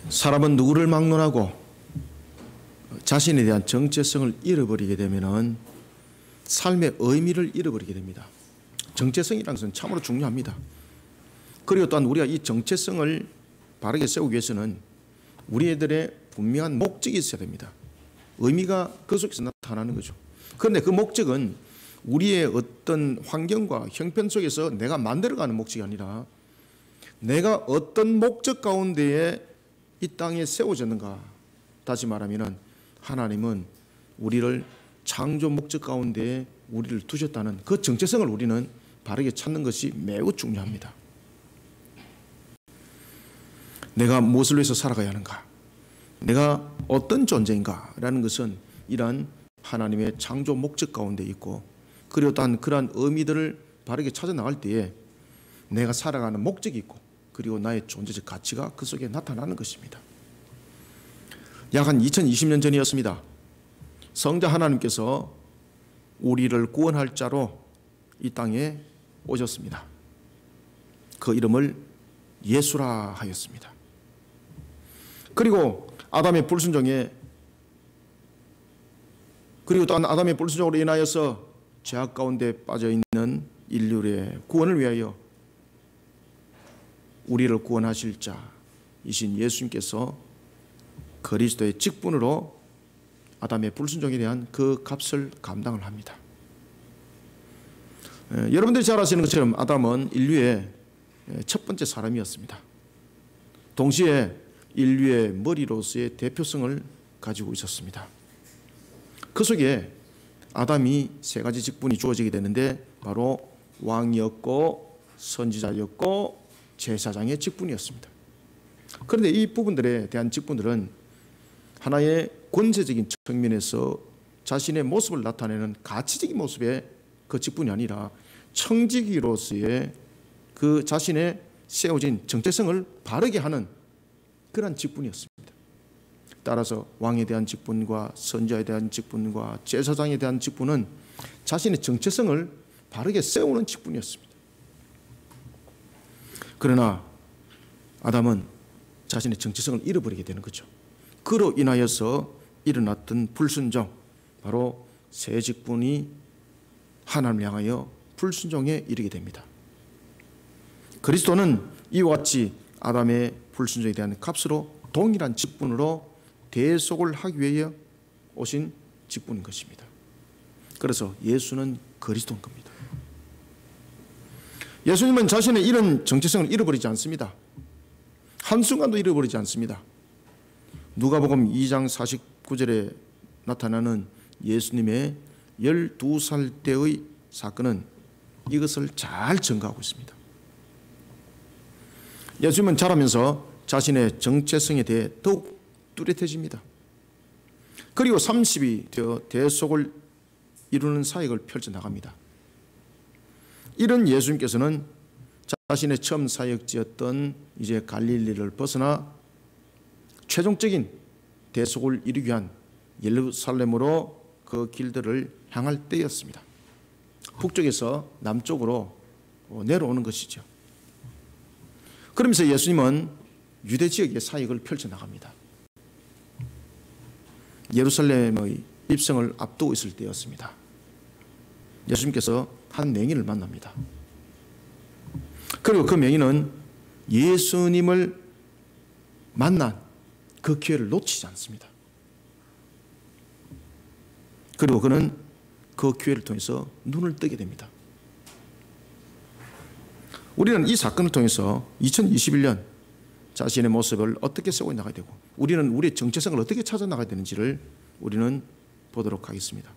사람은 누구를 막론하고 자신에 대한 정체성을 잃어버리게 되면 삶의 의미를 잃어버리게 됩니다. 정체성이라는 것은 참으로 중요합니다. 그리고 또한 우리가 이 정체성을 바르게 세우기 위해서는 우리들의 분명한 목적이 있어야 됩니다. 의미가 그 속에서 나타나는 거죠. 그런데 그 목적은 우리의 어떤 환경과 형편 속에서 내가 만들어가는 목적이 아니라 내가 어떤 목적 가운데에 이 땅에 세워졌는가. 다시 말하면 하나님은 우리를 창조 목적 가운데에 우리를 두셨다는 그 정체성을 우리는 바르게 찾는 것이 매우 중요합니다. 내가 무엇을 위해서 살아가야 하는가? 내가 어떤 존재인가? 라는 것은 이러한 하나님의 창조 목적 가운데 있고, 그리고 또한 그러한 의미들을 바르게 찾아 나갈 때에 내가 살아가는 목적이 있고, 그리고 나의 존재적 가치가 그 속에 나타나는 것입니다. 약 한 2020년 전이었습니다. 성자 하나님께서 우리를 구원할 자로 이 땅에 오셨습니다. 그 이름을 예수라 하였습니다. 그리고 아담의 불순종에, 그리고 또한 아담의 불순종으로 인하여서 죄악 가운데 빠져있는 인류의 구원을 위하여 우리를 구원하실 자이신 예수님께서 그리스도의 직분으로 아담의 불순종에 대한 그 값을 감당을 합니다. 여러분들이 잘 아시는 것처럼 아담은 인류의 첫 번째 사람이었습니다. 동시에 인류의 머리로서의 대표성을 가지고 있었습니다. 그 속에 아담이 세 가지 직분이 주어지게 되는데 바로 왕이었고 선지자였고 제사장의 직분이었습니다. 그런데 이 부분들에 대한 직분들은 하나의 권세적인 측면에서 자신의 모습을 나타내는 가치적인 모습의 그 직분이 아니라 청지기로서의 그 자신의 세워진 정체성을 바르게 하는 그런 직분이었습니다. 따라서 왕에 대한 직분과 선지자에 대한 직분과 제사장에 대한 직분은 자신의 정체성을 바르게 세우는 직분이었습니다. 그러나 아담은 자신의 정체성을 잃어버리게 되는 거죠. 그로 인하여서 일어났던 불순종, 바로 세 직분이 하나님을 향하여 불순종에 이르게 됩니다. 그리스도는 이와 같이 아담의 불순종에 대한 값으로 동일한 직분으로 대속을 하기 위해 오신 직분인 것입니다. 그래서 예수는 그리스도인 겁니다. 예수님은 자신의 이런 정체성을 잃어버리지 않습니다. 한순간도 잃어버리지 않습니다. 누가복음 2장 49절에 나타나는 예수님의 12살 때의 사건은 이것을 잘 증거하고 있습니다. 예수님은 자라면서 자신의 정체성에 대해 더욱 뚜렷해집니다. 그리고 30이 되어 대속을 이루는 사역을 펼쳐나갑니다. 이런 예수님께서는 자신의 처음 사역지였던 이제 갈릴리를 벗어나 최종적인 대속을 이루기 위한 예루살렘으로 그 길들을 향할 때였습니다. 북쪽에서 남쪽으로 내려오는 것이죠. 그러면서 예수님은 유대 지역의 사역을 펼쳐나갑니다. 예루살렘의 입성을 앞두고 있을 때였습니다. 예수님께서 한 맹인을 만납니다. 그리고 그 맹인은 예수님을 만난 그 기회를 놓치지 않습니다. 그리고 그는 그 기회를 통해서 눈을 뜨게 됩니다. 우리는 이 사건을 통해서 2021년 자신의 모습을 어떻게 세워 나가야 되고 우리는 우리의 정체성을 어떻게 찾아 나가야 되는지를 우리는 보도록 하겠습니다.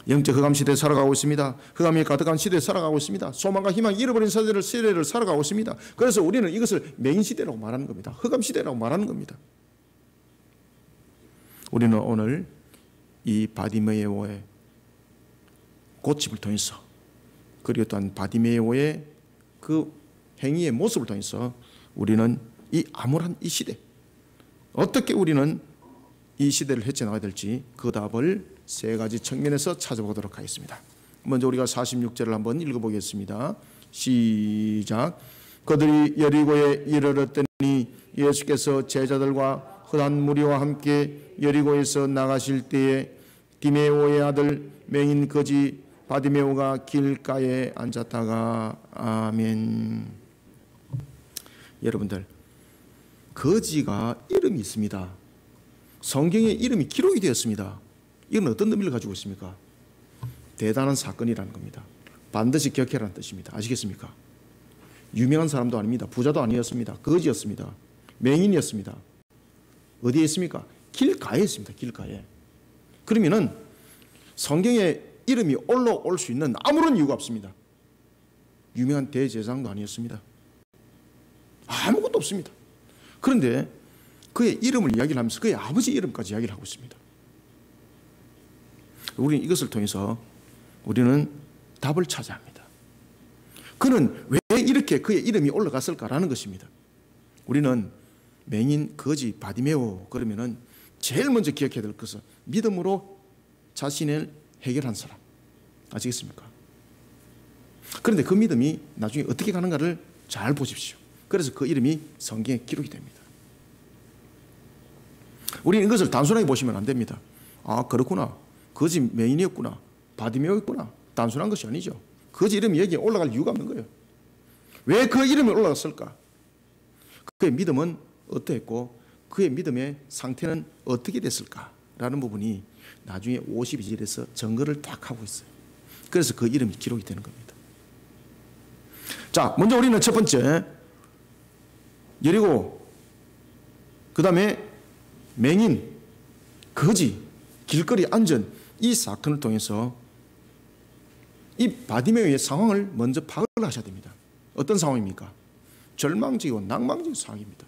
영적 흑암 시대에 살아가고 있습니다. 흑암이 가득한 시대에 살아가고 있습니다. 소망과 희망이 잃어버린 세대를 살아가고 있습니다. 그래서 우리는 이것을 맹인 시대라고 말하는 겁니다. 흑암 시대라고 말하는 겁니다. 우리는 오늘 이 바디메오의 고침을 통해서, 그리고 또한 바디메오의 그 행위의 모습을 통해서 우리는 이 암울한 이 시대, 어떻게 우리는 이 시대를 헤쳐나가야 될지 그 답을 세 가지 측면에서 찾아보도록 하겠습니다. 먼저 우리가 46절을 한번 읽어보겠습니다. 시작. 그들이 여리고에 이르렀더니 예수께서 제자들과 흩한 무리와 함께 여리고에서 나가실 때에 디메오의 아들 맹인 거지 바디메오가 길가에 앉았다가. 아멘. 여러분들, 거지가 이름이 있습니다. 성경에 이름이 기록이 되었습니다. 이건 어떤 의미를 가지고 있습니까? 대단한 사건이라는 겁니다. 반드시 기억해라는 뜻입니다. 아시겠습니까? 유명한 사람도 아닙니다. 부자도 아니었습니다. 거지였습니다. 맹인이었습니다. 어디에 있습니까? 길가에 있습니다. 길가에. 그러면은 성경에 이름이 올라올 수 있는 아무런 이유가 없습니다. 유명한 대제사장도 아니었습니다. 아무것도 없습니다. 그런데 그의 이름을 이야기를 하면서 그의 아버지 이름까지 이야기를 하고 있습니다. 우리는 이것을 통해서 우리는 답을 찾아야 합니다. 그는 왜 이렇게 그의 이름이 올라갔을까라는 것입니다. 우리는 맹인, 거지, 바디메오 그러면은 제일 먼저 기억해야 될 것은 믿음으로 자신을 해결한 사람. 아시겠습니까? 그런데 그 믿음이 나중에 어떻게 가는가를 잘 보십시오. 그래서 그 이름이 성경에 기록이 됩니다. 우리는 이것을 단순하게 보시면 안 됩니다. 아, 그렇구나. 거지 맹인이었구나. 바디메오였구나. 단순한 것이 아니죠. 거지 이름이 여기에 올라갈 이유가 없는 거예요. 왜 그 이름이 올라갔을까? 그의 믿음은 어떠했고 그의 믿음의 상태는 어떻게 됐을까라는 부분이 나중에 52절에서 증거를 딱 하고 있어요. 그래서 그 이름이 기록이 되는 겁니다. 자, 먼저 우리는 첫 번째 여리고, 그 다음에 맹인, 거지, 길거리 앉은 이 사건을 통해서 이 바디메오의 상황을 먼저 파악을 하셔야 됩니다. 어떤 상황입니까? 절망적이고 낭망적인 상황입니다.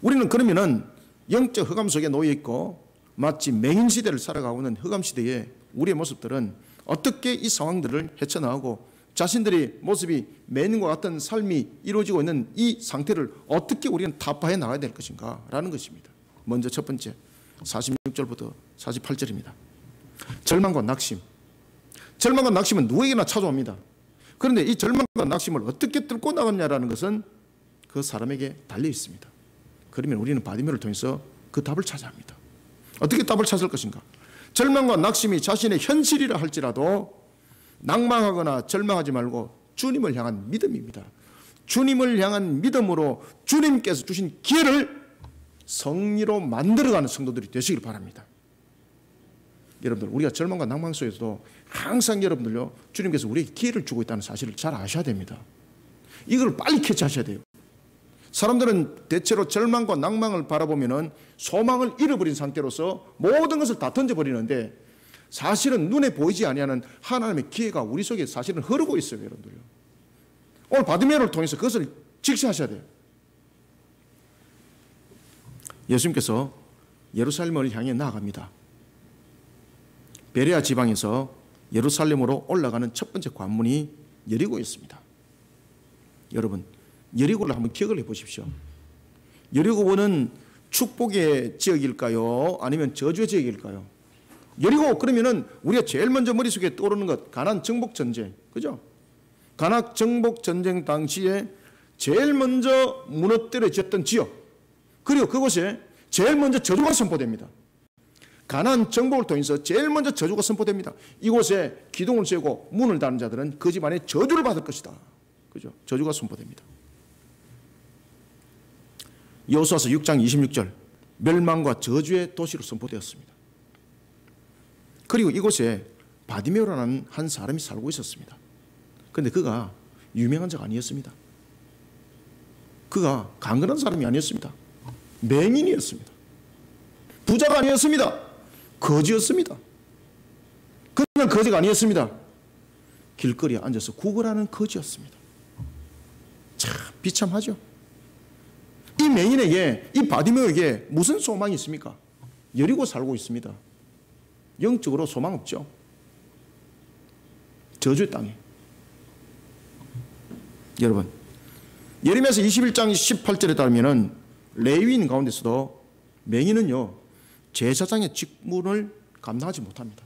우리는 그러면은 영적 흑암 속에 놓여 있고 마치 맹인 시대를 살아가고 있는 흑암 시대에 우리의 모습들은 어떻게 이 상황들을 헤쳐나가고 자신들의 모습이 맹인과 같은 삶이 이루어지고 있는 이 상태를 어떻게 우리는 타파해 나가야 될 것인가 라는 것입니다. 먼저 첫 번째 46절부터 48절입니다. 절망과 낙심. 절망과 낙심은 누구에게나 찾아옵니다. 그런데 이 절망과 낙심을 어떻게 뚫고 나갔냐라는 것은 그 사람에게 달려 있습니다. 그러면 우리는 바디메오를 통해서 그 답을 찾아야 합니다. 어떻게 답을 찾을 것인가? 절망과 낙심이 자신의 현실이라 할지라도 낭망하거나 절망하지 말고 주님을 향한 믿음입니다. 주님을 향한 믿음으로 주님께서 주신 기회를 성리로 만들어가는 성도들이 되시길 바랍니다. 여러분들, 우리가 절망과 낭망 속에서도 항상 여러분들요, 주님께서 우리에게 기회를 주고 있다는 사실을 잘 아셔야 됩니다. 이걸 빨리 캐치하셔야 돼요. 사람들은 대체로 절망과 낭망을 바라보면은 소망을 잃어버린 상태로서 모든 것을 다 던져버리는데 사실은 눈에 보이지 아니하는 하나님의 기회가 우리 속에 사실은 흐르고 있어요, 여러분들요. 오늘 바디메오를 통해서 그것을 직시하셔야 돼요. 예수님께서 예루살렘을 향해 나아갑니다. 베레아 지방에서 예루살렘으로 올라가는 첫 번째 관문이 여리고였습니다. 여러분, 여리고를 한번 기억을 해보십시오. 여리고는 축복의 지역일까요? 아니면 저주의 지역일까요? 여리고 그러면은 우리가 제일 먼저 머릿속에 떠오르는 것, 가나안 정복 전쟁, 그죠? 가나안 정복 전쟁 당시에 제일 먼저 무너뜨려졌던 지역, 그리고 그곳에 제일 먼저 저주가 선포됩니다. 가나안 정복을 통해서 제일 먼저 저주가 선포됩니다. 이곳에 기둥을 세우고 문을 닫는 자들은 그 집안에 저주를 받을 것이다. 그죠? 저주가 선포됩니다. 여호수아서 6장 26절, 멸망과 저주의 도시로 선포되었습니다. 그리고 이곳에 바디메오라는 한 사람이 살고 있었습니다. 그런데 그가 유명한 자가 아니었습니다. 그가 강건한 사람이 아니었습니다. 맹인이었습니다. 부자가 아니었습니다. 거지였습니다. 그는 거지가 아니었습니다. 길거리에 앉아서 구걸하는 거지였습니다. 참 비참하죠. 이 맹인에게, 이 바디메오에게 무슨 소망이 있습니까? 여리고 살고 있습니다. 영적으로 소망 없죠. 저주의 땅에. 여러분, 예레미야서 21장 18절에 따르면 레위인 가운데서도 맹인은요, 제사장의 직분을 감당하지 못합니다.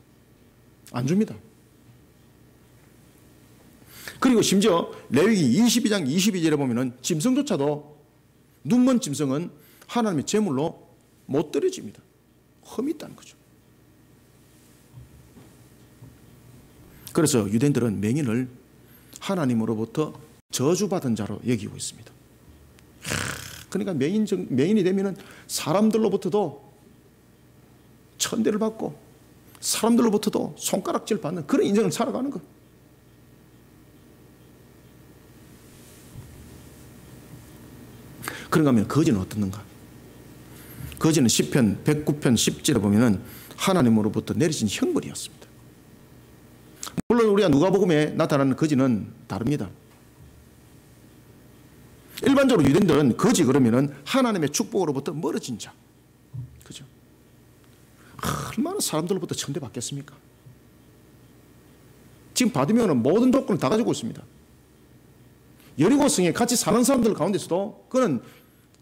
안 줍니다. 그리고 심지어 레위기 22장 22절에 보면은 짐승조차도 눈먼 짐승은 하나님의 제물로 못 드려집니다. 흠이 있다는 거죠. 그래서 유대인들은 맹인을 하나님으로부터 저주받은 자로 여기고 있습니다. 그러니까 맹인이 되면은 사람들로부터도 천대를 받고 사람들로부터도 손가락질 받는 그런 인생을 살아가는 거. 그런가 하면 거지는 어떻는가? 거지는 시편 109편 10절에 보면은 하나님으로부터 내리신 형벌이었습니다. 물론 우리가 누가복음에 나타나는 거지는 다릅니다. 일반적으로 유대인들은 거지 그러면은 하나님의 축복으로부터 멀어진 자. 그죠? 얼마나 사람들로부터 천대받겠습니까? 지금 바디메오는 모든 조건을 다 가지고 있습니다. 여리고성에 같이 사는 사람들 가운데서도 그는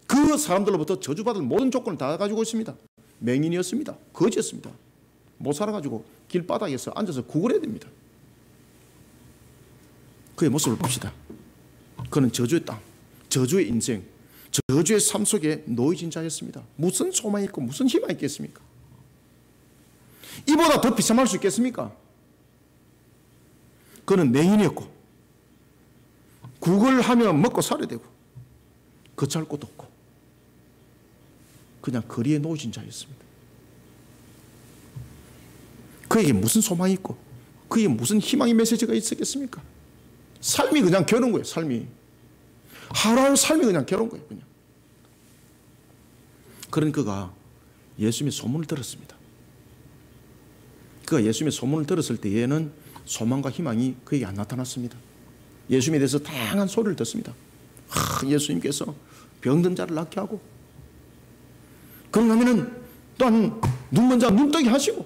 그 사람들로부터 저주받을 모든 조건을 다 가지고 있습니다. 맹인이었습니다. 거지였습니다. 못 살아가지고 길바닥에서 앉아서 구걸해야 됩니다. 그의 모습을 봅시다. 그는 저주의 땅, 저주의 인생, 저주의 삶 속에 놓여진 자였습니다. 무슨 소망이 있고 무슨 희망이 있겠습니까? 이보다 더 비참할 수 있겠습니까? 그는 맹인이었고 구걸하며 먹고 살아야 되고 거처할 곳도 없고 그냥 거리에 놓여진 자였습니다. 그에게 무슨 소망이 있고 그에게 무슨 희망의 메시지가 있었겠습니까? 삶이 그냥 괴로운 거예요. 삶이 하루하루 삶이 그냥 괴로운 거예요. 그냥. 그런 그가 예수님의 소문을 들었습니다. 그가 예수님의 소문을 들었을 때에는 소망과 희망이 그에게 안 나타났습니다. 예수님에 대해서 다양한 소리를 듣습니다. 예수님께서 병든 자를 낫게 하고 그런가 하면은 또한 눈먼 자 눈뜨게 하시고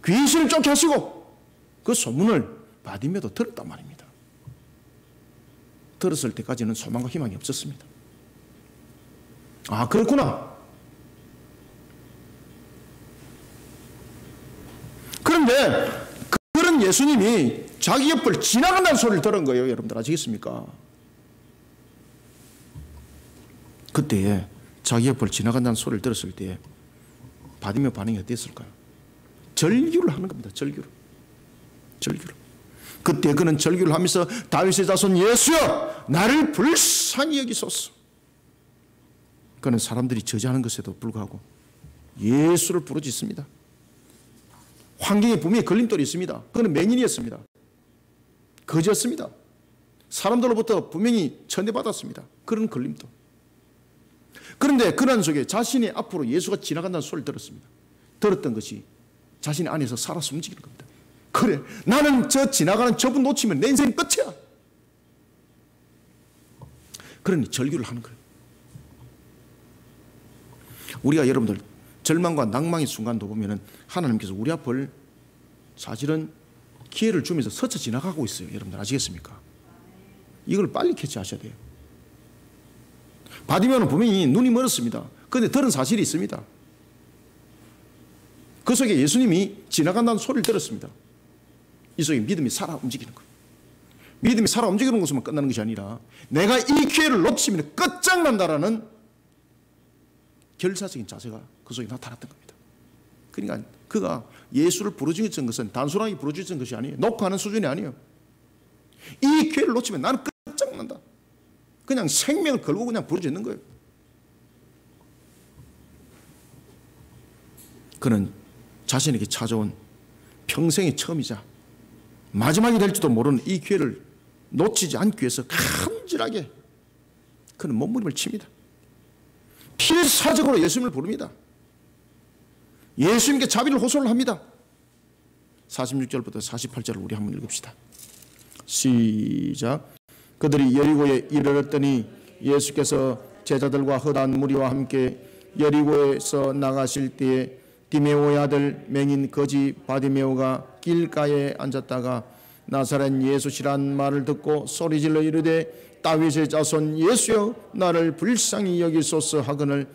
귀신을 쫓게 하시고 그 소문을 바디메오도 들었단 말입니다. 들었을 때까지는 소망과 희망이 없었습니다. 아, 그렇구나. 그런데 그런 예수님이 자기 옆을 지나간다는 소리를 들은 거예요. 여러분들 아시겠습니까? 그때에 자기 옆을 지나간다는 소리를 들었을 때 바디메오 반응이 어땠을까요? 절규를 하는 겁니다. 절규를. 그때 그는 절규를 하면서 다윗의 자손 예수여 나를 불쌍히 여기소서. 그는 사람들이 저지하는 것에도 불구하고 예수를 부르짖습니다. 환경에 분명히 걸림돌이 있습니다. 그는 맹인이었습니다. 거지였습니다. 사람들로부터 분명히 천대받았습니다. 그런 걸림돌. 그런데 그런 속에 자신의 앞으로 예수가 지나간다는 소리를 들었습니다. 들었던 것이 자신의 안에서 살아서 움직이는 겁니다. 그래, 나는 저 지나가는 저분 놓치면 내 인생 끝이야. 그러니 절규를 하는 거예요. 우리가 여러분들 절망과 낭망의 순간도 보면은 하나님께서 우리 앞을 사실은 기회를 주면서 스쳐 지나가고 있어요. 여러분들 아시겠습니까? 이걸 빨리 캐치하셔야 돼요. 바디메오는 분명히 눈이 멀었습니다. 그런데 들은 사실이 있습니다. 그 속에 예수님이 지나간다는 소리를 들었습니다. 이 속에 믿음이 살아 움직이는 거예요. 믿음이 살아 움직이는 것으로만 끝나는 것이 아니라 내가 이 기회를 놓치면 끝장난다라는 결사적인 자세가 그 속에 나타났던 겁니다. 그러니까 그가 예수를 부르짖은 것은 단순하게 부르짖은 것이 아니에요. 녹화하는 수준이 아니에요. 이 기회를 놓치면 나는 끝장난다. 그냥 생명을 걸고 그냥 부르짖는 거예요. 그는 자신에게 찾아온 평생의 처음이자 마지막이 될지도 모르는 이 기회를 놓치지 않기 위해서 간절하게 그는 몸부림을 칩니다. 필사적으로 예수님을 부릅니다. 예수님께 자비를 호소를 합니다. 46절부터 48절을 우리 한번 읽읍시다. 시작. 그들이 여리고에 이르렀더니 예수께서 제자들과 흩어진 무리와 함께 여리고에서 나가실 때에 디메오의 아들 맹인 거지 바디메오가 길가에 앉았다가 나사렛 예수시란 말을 듣고 소리질러 이르되 다윗의 자손 예수여 나를 불쌍히 여기소서 하거늘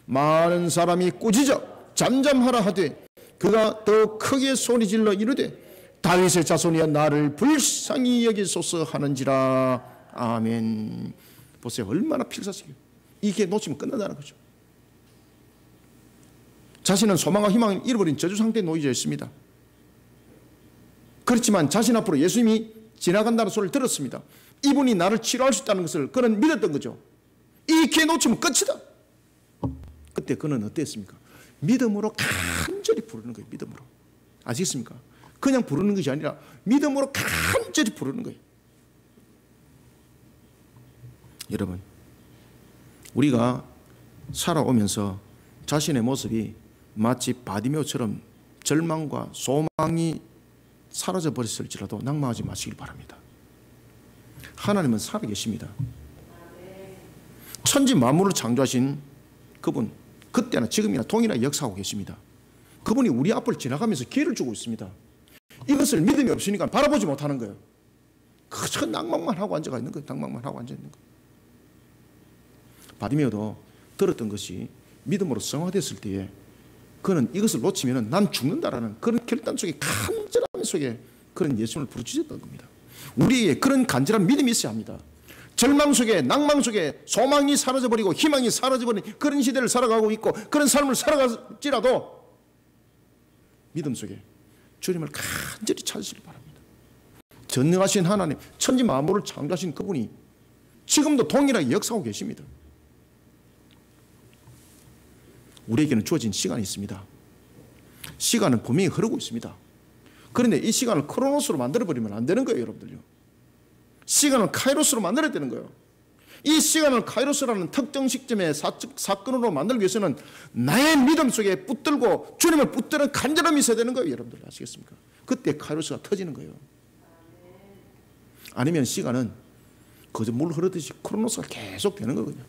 많은 사람이 꾸짖어 잠잠하라 하되 그가 더 크게 소리질러 이르되 다윗의 자손이여 나를 불쌍히 여기소서 하는지라. 아멘. 보세요. 얼마나 필사적이에요. 이게 놓치면 끝난다는 거죠. 자신은 소망과 희망을 잃어버린 저주 상태에 놓여져 있습니다. 그렇지만 자신 앞으로 예수님이 지나간다는 소리를 들었습니다. 이분이 나를 치료할 수 있다는 것을 그는 믿었던 거죠. 이 기회 놓치면 끝이다. 그때 그는 어땠습니까? 믿음으로 간절히 부르는 거예요. 믿음으로. 아시겠습니까? 그냥 부르는 것이 아니라 믿음으로 간절히 부르는 거예요. 여러분, 우리가 살아오면서 자신의 모습이 마치 바디메오처럼 절망과 소망이 사라져 버렸을지라도 낙망하지 마시길 바랍니다. 하나님은 살아계십니다. 천지 만물을 창조하신 그분, 그때나 지금이나 동일하게 역사하고 계십니다. 그분이 우리 앞을 지나가면서 기회를 주고 있습니다. 이것을 믿음이 없으니까 바라보지 못하는 거예요. 그저 낭만만 하고 앉아가 있는 거예요. 낭만만 하고 앉아 있는 거예요. 바디메오도 들었던 것이 믿음으로 성화됐을 때에 그는 이것을 놓치면 난 죽는다라는 그런 결단 속에, 간절함 속에 그런 예수님을 부르짖었던 겁니다. 우리에게 그런 간절한 믿음이 있어야 합니다. 절망 속에, 낭망 속에 소망이 사라져버리고 희망이 사라져버린 그런 시대를 살아가고 있고 그런 삶을 살아갈지라도 믿음 속에 주님을 간절히 찾으시기 바랍니다. 전능하신 하나님, 천지 만물을 창조하신 그분이 지금도 동일하게 역사하고 계십니다. 우리에게는 주어진 시간이 있습니다. 시간은 분명히 흐르고 있습니다. 그런데 이 시간을 크로노스로 만들어버리면 안 되는 거예요, 여러분들요. 시간을 카이로스로 만들어야 되는 거예요. 이 시간을 카이로스라는 특정 시점의 사건으로 만들기 위해서는 나의 믿음 속에 붙들고 주님을 붙드는 간절함이 있어야 되는 거예요, 여러분들. 아시겠습니까? 그때 카이로스가 터지는 거예요. 아니면 시간은 그저 물 흐르듯이 크로노스가 계속 되는 거거든요.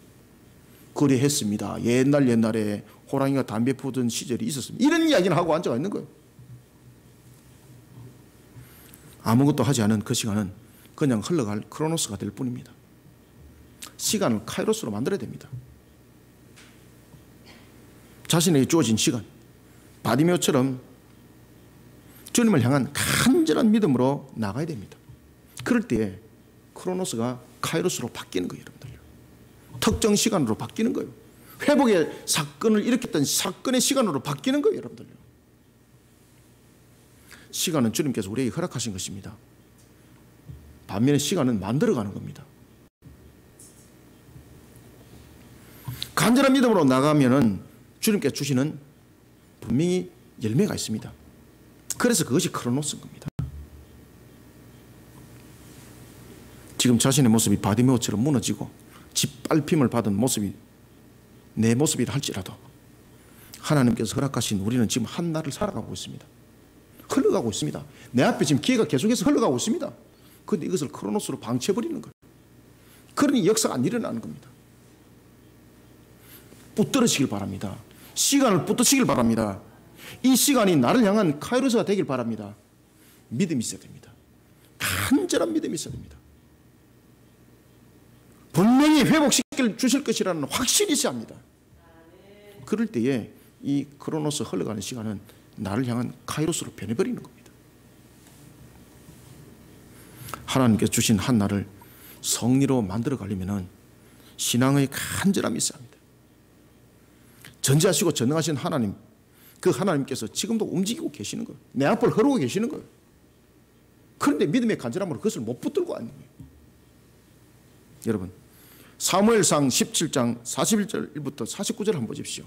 그리했습니다. 옛날에 호랑이가 담배 피우던 시절이 있었습니다. 이런 이야기는 하고 앉아가 있는 거예요. 아무것도 하지 않은 그 시간은 그냥 흘러갈 크로노스가 될 뿐입니다. 시간을 카이로스로 만들어야 됩니다. 자신에게 주어진 시간, 바디메오처럼 주님을 향한 간절한 믿음으로 나가야 됩니다. 그럴 때에 크로노스가 카이로스로 바뀌는 거예요, 여러분들. 특정 시간으로 바뀌는 거예요. 회복의 사건을 일으켰던 사건의 시간으로 바뀌는 거예요, 여러분들. 시간은 주님께서 우리에게 허락하신 것입니다. 반면에 시간은 만들어가는 겁니다. 간절한 믿음으로 나가면은 주님께서 주시는 분명히 열매가 있습니다. 그래서 그것이 크로노스인 겁니다. 지금 자신의 모습이 바디메오처럼 무너지고 짓밟힘을 받은 모습이 내 모습이라 할지라도 하나님께서 허락하신 우리는 지금 한 날을 살아가고 있습니다. 흘러가고 있습니다. 내 앞에 지금 기회가 계속해서 흘러가고 있습니다. 그런데 이것을 크로노스로 방치해버리는 거예요. 그러니 역사가 안 일어나는 겁니다. 붙들으시길 바랍니다. 시간을 붙드시길 바랍니다. 이 시간이 나를 향한 카이로스가 되길 바랍니다. 믿음이 있어야 됩니다. 간절한 믿음이 있어야 됩니다. 분명히 회복시켜 주실 것이라는 확신이 있어야 합니다. 그럴 때에 이 크로노스 흘러가는 시간은 나를 향한 카이로스로 변해버리는 겁니다. 하나님께서 주신 한 날을 성리로 만들어 가려면 신앙의 간절함이 있어야 합니다. 전지하시고 전능하신 하나님, 그 하나님께서 지금도 움직이고 계시는 거예요. 내 앞을 흐르고 계시는 거예요. 그런데 믿음의 간절함으로 그것을 못 붙들고 있는 거예요. 여러분, 사무엘상 17장 41절부터 49절 한번 보십시오.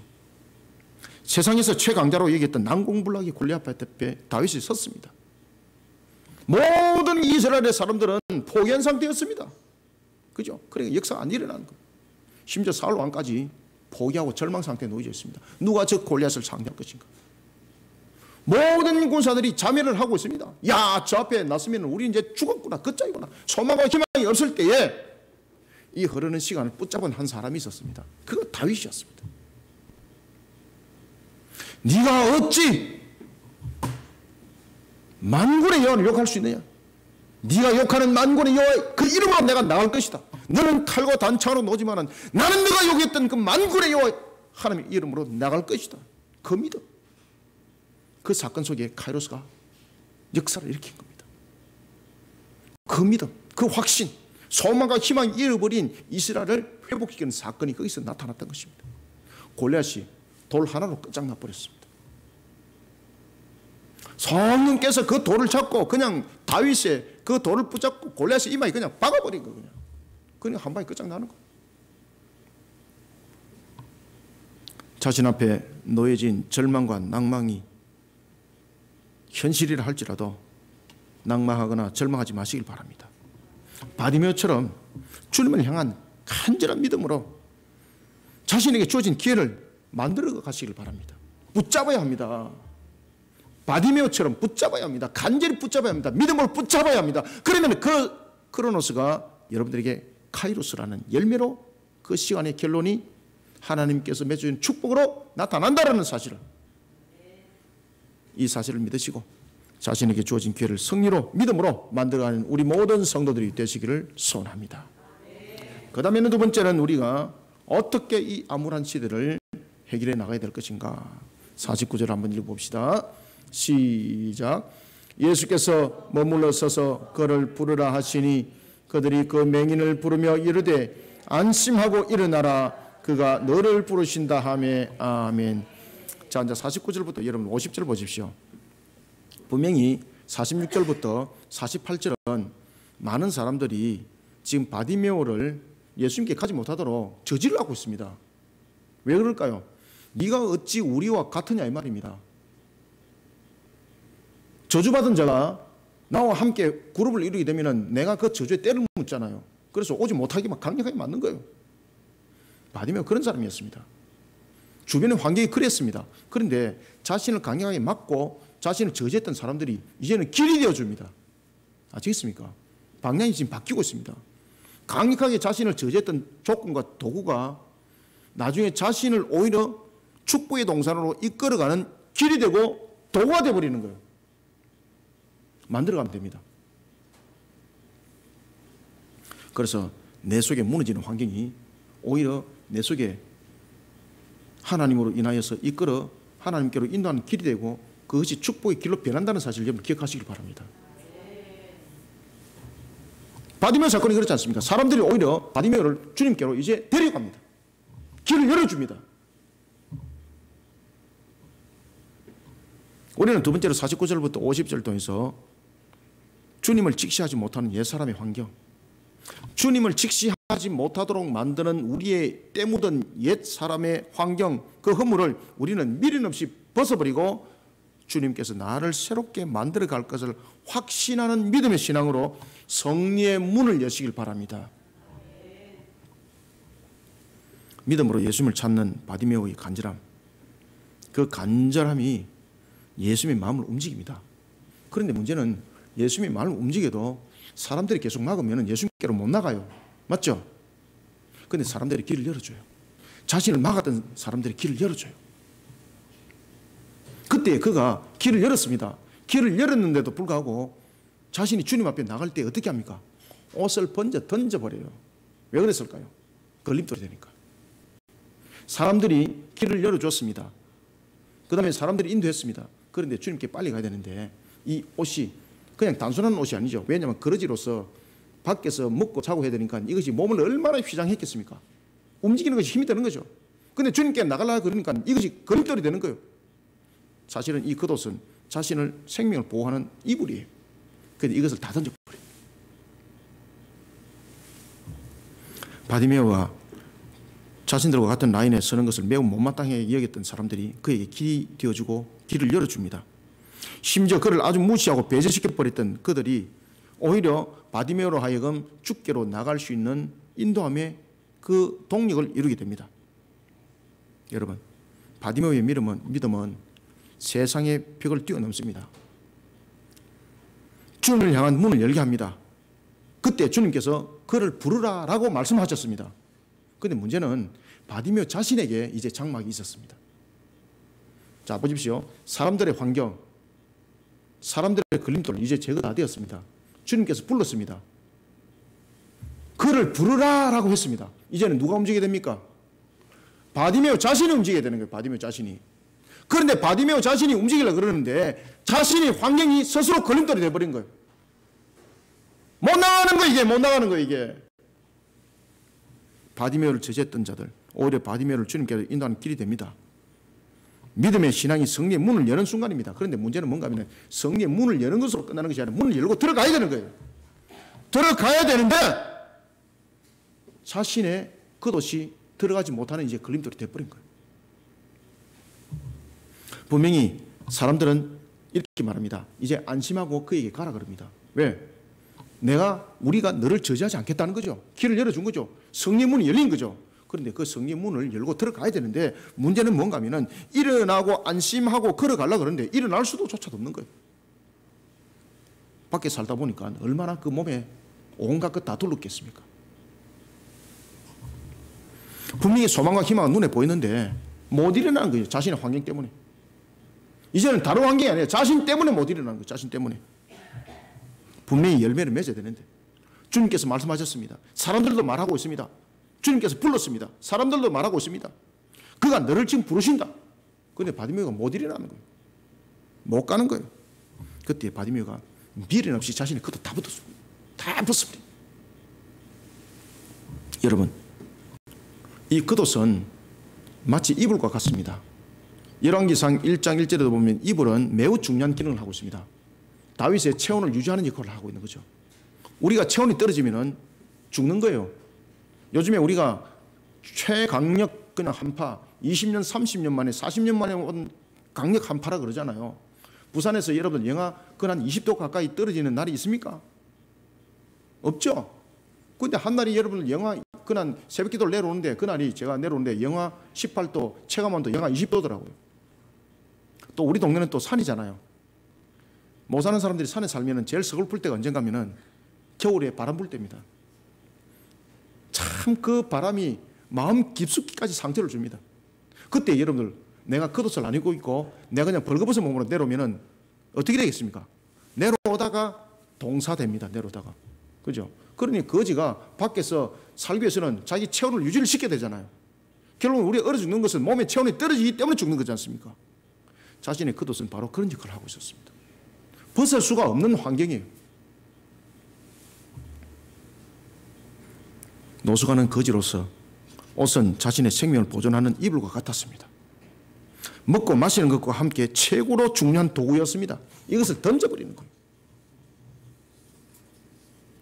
세상에서 최강자로 여겼던 난공불락의 골리앗 앞에 다윗이 섰습니다. 모든 이스라엘의 사람들은 포기한 상태였습니다. 그죠? 그러니까 역사가 안 일어나는 거예요. 심지어 사울 왕까지 포기하고 절망 상태에 놓여져 있습니다. 누가 저 골리앗을 상대할 것인가? 모든 군사들이 자멸을 하고 있습니다. 야, 저 앞에 나서면 우리 이제 죽었구나, 끝장이구나. 소망과 희망이 없을 때에 이 흐르는 시간을 붙잡은 한 사람이 있었습니다. 그거 다윗이었습니다. 네가 어찌 만군의 여호와를 욕할 수 있느냐? 네가 욕하는 만군의 여호와 그 이름으로 내가 나갈 것이다. 너는 칼과 단창으로 놓지만은 나는 네가 욕했던 그 만군의 여호와 하나님의 이름으로 나갈 것이다. 그 믿음. 그 사건 속에 카이로스가 역사를 일으킨 겁니다. 그 믿음, 그 확신, 소망과 희망을 잃어버린 이스라엘을 회복시키는 사건이 거기서 나타났던 것입니다. 골리앗이 돌 하나로 끝장나 버렸습니다. 성령께서 그 돌을 잡고 그냥 다윗의 그 돌을 붙잡고 골리앗의 이마에 그냥 박아버린 거예요. 그냥 한 방에 끝장나는 거예요. 자신 앞에 놓여진 절망과 낭망이 현실이라 할지라도 낭망하거나 절망하지 마시길 바랍니다. 바디메오처럼 주님을 향한 간절한 믿음으로 자신에게 주어진 기회를 만들어 가시길 바랍니다. 붙잡아야 합니다. 바디메오처럼 붙잡아야 합니다. 간절히 붙잡아야 합니다. 믿음으로 붙잡아야 합니다. 그러면 그 크로노스가 여러분들에게 카이로스라는 열매로 그 시간의 결론이 하나님께서 맺어준 축복으로 나타난다라는 사실을, 이 사실을 믿으시고 자신에게 주어진 기회를 승리로 믿음으로 만들어가는 우리 모든 성도들이 되시기를 소원합니다. 그 다음에는 두 번째는 우리가 어떻게 이 암울한 시대를 해결해 나가야 될 것인가. 49절 한번 읽어봅시다. 시작. 예수께서 머물러 서서 그를 부르라 하시니 그들이 그 맹인을 부르며 이르되 안심하고 일어나라 그가 너를 부르신다 하매 아멘. 자, 이제 49절부터 여러분 50절 보십시오. 분명히 46절부터 48절은 많은 사람들이 지금 바디메오를 예수님께 가지 못하도록 저지를 하고 있습니다. 왜 그럴까요? 네가 어찌 우리와 같으냐 이 말입니다. 저주받은 자가 나와 함께 그룹을 이루게 되면 내가 그 저주에 때를 묻잖아요. 그래서 오지 못하게 막 강력하게 맞는 거예요. 바디메오 그런 사람이었습니다. 주변의 환경이 그랬습니다. 그런데 자신을 강력하게 막고 자신을 저지했던 사람들이 이제는 길이 되어줍니다. 아시겠습니까? 방향이 지금 바뀌고 있습니다. 강력하게 자신을 저지했던 조건과 도구가 나중에 자신을 오히려 축복의 동산으로 이끌어가는 길이 되고 도구가 되어버리는 거예요. 만들어가면 됩니다. 그래서 내 속에 무너지는 환경이 오히려 내 속에 하나님으로 인하여서 이끌어 하나님께로 인도하는 길이 되고 그것이 축복의 길로 변한다는 사실을 여러분 기억하시길 바랍니다. 바디메오 사건이 그렇지 않습니까? 사람들이 오히려 바디메오를 주님께로 이제 데려갑니다. 길을 열어줍니다. 우리는 두 번째로 49절부터 50절 통해서 주님을 직시하지 못하는 옛사람의 환경, 주님을 직시하지 못하도록 만드는 우리의 때 묻은 옛사람의 환경, 그 허물을 우리는 미련 없이 벗어버리고 주님께서 나를 새롭게 만들어 갈 것을 확신하는 믿음의 신앙으로 성리의 문을 여시길 바랍니다. 믿음으로 예수님을 찾는 바디메오의 간절함, 그 간절함이 예수님의 마음을 움직입니다. 그런데 문제는 예수님의 마음을 움직여도 사람들이 계속 막으면 예수님께로 못 나가요. 맞죠? 그런데 사람들이 길을 열어줘요. 자신을 막았던 사람들이 길을 열어줘요. 그때 그가 길을 열었습니다. 길을 열었는데도 불구하고 자신이 주님 앞에 나갈 때 어떻게 합니까? 옷을 던져버려요. 왜 그랬을까요? 걸림돌이 되니까. 사람들이 길을 열어줬습니다. 그 다음에 사람들이 인도했습니다. 그런데 주님께 빨리 가야 되는데 이 옷이 그냥 단순한 옷이 아니죠. 왜냐하면 거러지로서 밖에서 먹고 자고 해야 되니까 이것이 몸을 얼마나 휘장했겠습니까? 움직이는 것이 힘이 되는 거죠. 그런데 주님께 나가려고 그러니까 이것이 걸림돌이 되는 거예요. 사실은 이 겉옷은 자신을 생명을 보호하는 이불이에요. 그런데 이것을 다 던져버려요. 바디메오가 자신들과 같은 라인에 서는 것을 매우 못마땅하게 여겼던 사람들이 그에게 길이 되어주고 길을 열어줍니다. 심지어 그를 아주 무시하고 배제시켜버렸던 그들이 오히려 바디메오로 하여금 주께로 나갈 수 있는 인도함의 그 동력을 이루게 됩니다. 여러분, 바디메오의 믿음은 세상의 벽을 뛰어넘습니다. 주님을 향한 문을 열게 합니다. 그때 주님께서 그를 부르라라고 말씀하셨습니다. 그런데 문제는 바디메오 자신에게 이제 장막이 있었습니다. 자, 보십시오. 사람들의 환경, 사람들의 걸림돌 이제 제거 다 되었습니다. 주님께서 불렀습니다. 그를 부르라라고 했습니다. 이제는 누가 움직이게 됩니까? 바디메오 자신이 움직여야 되는 거예요. 바디메오 자신이. 그런데 바디메오 자신이 움직이려고 그러는데 자신이 환경이 스스로 걸림돌이 돼버린 거예요. 못 나가는 거 이게 못 나가는 거 이게. 바디메오를 저지했던 자들 오히려 바디메오를 주님께로 인도하는 길이 됩니다. 믿음의 신앙이 승리의 문을 여는 순간입니다. 그런데 문제는 뭔가 하면 승리의 문을 여는 것으로 끝나는 것이 아니라 문을 열고 들어가야 되는 거예요. 들어가야 되는데 자신의 그것이 들어가지 못하는 이제 걸림돌이 되어버린 거예요. 분명히 사람들은 이렇게 말합니다. 이제 안심하고 그에게 가라 그럽니다. 왜? 우리가 너를 저지하지 않겠다는 거죠. 길을 열어준 거죠. 승리의 문이 열린 거죠. 그런데 그 승리의 문을 열고 들어가야 되는데 문제는 뭔가 하면은 일어나고 안심하고 걸어가려고 그러는데 일어날 수도 조차도 없는 거예요. 밖에 살다 보니까 얼마나 그 몸에 온갖 것 다 둘렀겠습니까? 분명히 소망과 희망은 눈에 보이는데 못 일어나는 거예요. 자신의 환경 때문에. 이제는 다른 환경이 아니에요. 자신 때문에 못 일어나는 거예요. 자신 때문에. 분명히 열매를 맺어야 되는데 주님께서 말씀하셨습니다. 사람들도 말하고 있습니다. 주님께서 불렀습니다. 사람들도 말하고 있습니다. 그가 너를 지금 부르신다. 그런데 바디메오가 못 일어나는 거예요. 못 가는 거예요. 그때 바디메오가 미련 없이 자신의 겉옷 다 붙었습니다. 다 붙습니다. 여러분, 이 겉옷은 마치 이불과 같습니다. 열왕기상 1장 1절에도 보면 이불은 매우 중요한 기능을 하고 있습니다. 다윗의 체온을 유지하는 역할을 하고 있는 거죠. 우리가 체온이 떨어지면 죽는 거예요. 요즘에 우리가 최강력 그냥 한파 20년 30년 만에 40년 만에 온 강력 한파라 그러잖아요. 부산에서 여러분 영하 그한 20도 가까이 떨어지는 날이 있습니까? 없죠. 근데 한날이 여러분 영하 그한 새벽 기도를 내려오는데 그날이 제가 내려오는데 영하 18도 체감온도 영하 20도더라고요. 또 우리 동네는 또 산이잖아요. 못 사는 사람들이 산에 살면 제일 서글플 때가 언젠가 하면은 겨울에 바람 불 때입니다. 참 그 바람이 마음 깊숙이까지 상처를 줍니다. 그때 여러분들 내가 겉옷을 안 입고 있고 내가 그냥 벌거벗은 몸으로 내려오면은 어떻게 되겠습니까? 내려오다가 동사됩니다. 내려오다가. 그죠? 그러니 거지가 밖에서 살기 위해서는 자기 체온을 유지를 시켜야 되잖아요. 결국은 우리가 얼어 죽는 것은 몸의 체온이 떨어지기 때문에 죽는 거지 않습니까? 자신의 겉옷은 바로 그런 역할을 하고 있었습니다. 벗을 수가 없는 환경이에요. 노숙하는 거지로서 옷은 자신의 생명을 보존하는 이불과 같았습니다. 먹고 마시는 것과 함께 최고로 중요한 도구였습니다. 이것을 던져버리는 거예요.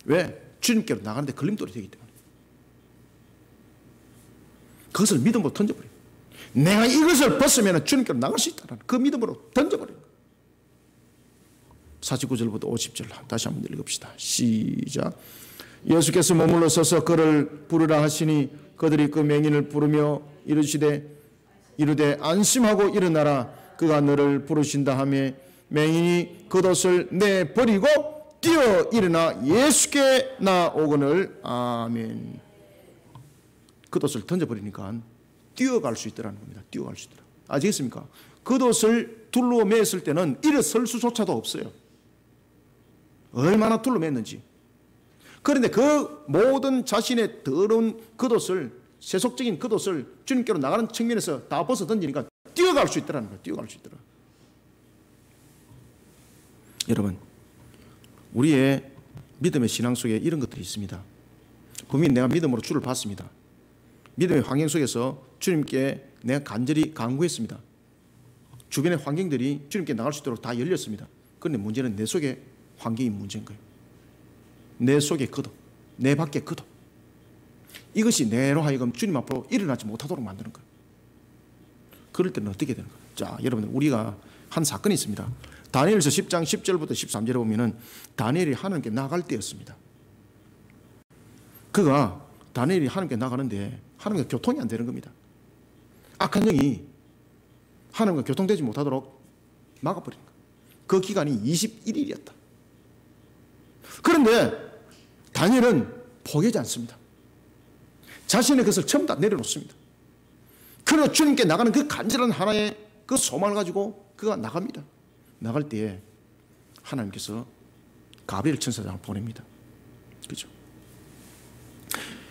왜? 주님께로 나가는데 걸림돌이 되기 때문에. 그것을 믿음으로 던져버려요. 내가 이것을 벗으면 주님께로 나갈 수 있다는 그 믿음으로 던져버려요. 49절부터 50절 다시 한번 읽읍시다. 시작. 예수께서 머물러 서서 그를 부르라 하시니 그들이 그 맹인을 부르며 이르되 안심하고 일어나라 그가 너를 부르신다 하며 맹인이 겉옷을 내버리고 뛰어 일어나 예수께 나오거늘. 아멘. 겉옷을 던져버리니까 뛰어갈 수 있더라는 겁니다. 뛰어갈 수 있더라. 아시겠습니까? 겉옷을 둘러 맸을 때는 일어설 수조차도 없어요. 얼마나 둘러 맸는지. 그런데 그 모든 자신의 더러운 겉옷을, 세속적인 겉옷을 주님께로 나가는 측면에서 다 벗어 던지니까 뛰어갈 수 있더라는 거예요. 뛰어갈 수 있더라. 여러분, 우리의 믿음의 신앙 속에 이런 것들이 있습니다. 분명히 내가 믿음으로 주를 봤습니다. 믿음의 환경 속에서 주님께 내가 간절히 간구했습니다. 주변의 환경들이 주님께 나갈 수 있도록 다 열렸습니다. 그런데 문제는 내 속에 환경이 문제인 거예요. 내 속에 겉옷, 내 밖에 겉옷. 이것이 내로 하여금 주님 앞으로 일어나지 못하도록 만드는 거예요. 그럴 때는 어떻게 되는 거예요? 자, 여러분, 우리가 한 사건이 있습니다. 다니엘서 10장 10절부터 13절에 보면은 다니엘이 하나님께 나갈 때였습니다. 그가 다니엘이 하나님께 나가는데 하나님과 교통이 안 되는 겁니다. 악한 영이 하나님과 교통되지 못하도록 막아버린 거예요. 그 기간이 21일이었다. 그런데 다니엘은 포기하지 않습니다. 자신의 것을 전부 다 내려놓습니다. 그러나 주님께 나가는 그 간절한 하나의 그 소망을 가지고 그가 나갑니다. 나갈 때에 하나님께서 가브리엘 천사장을 보냅니다. 그렇죠?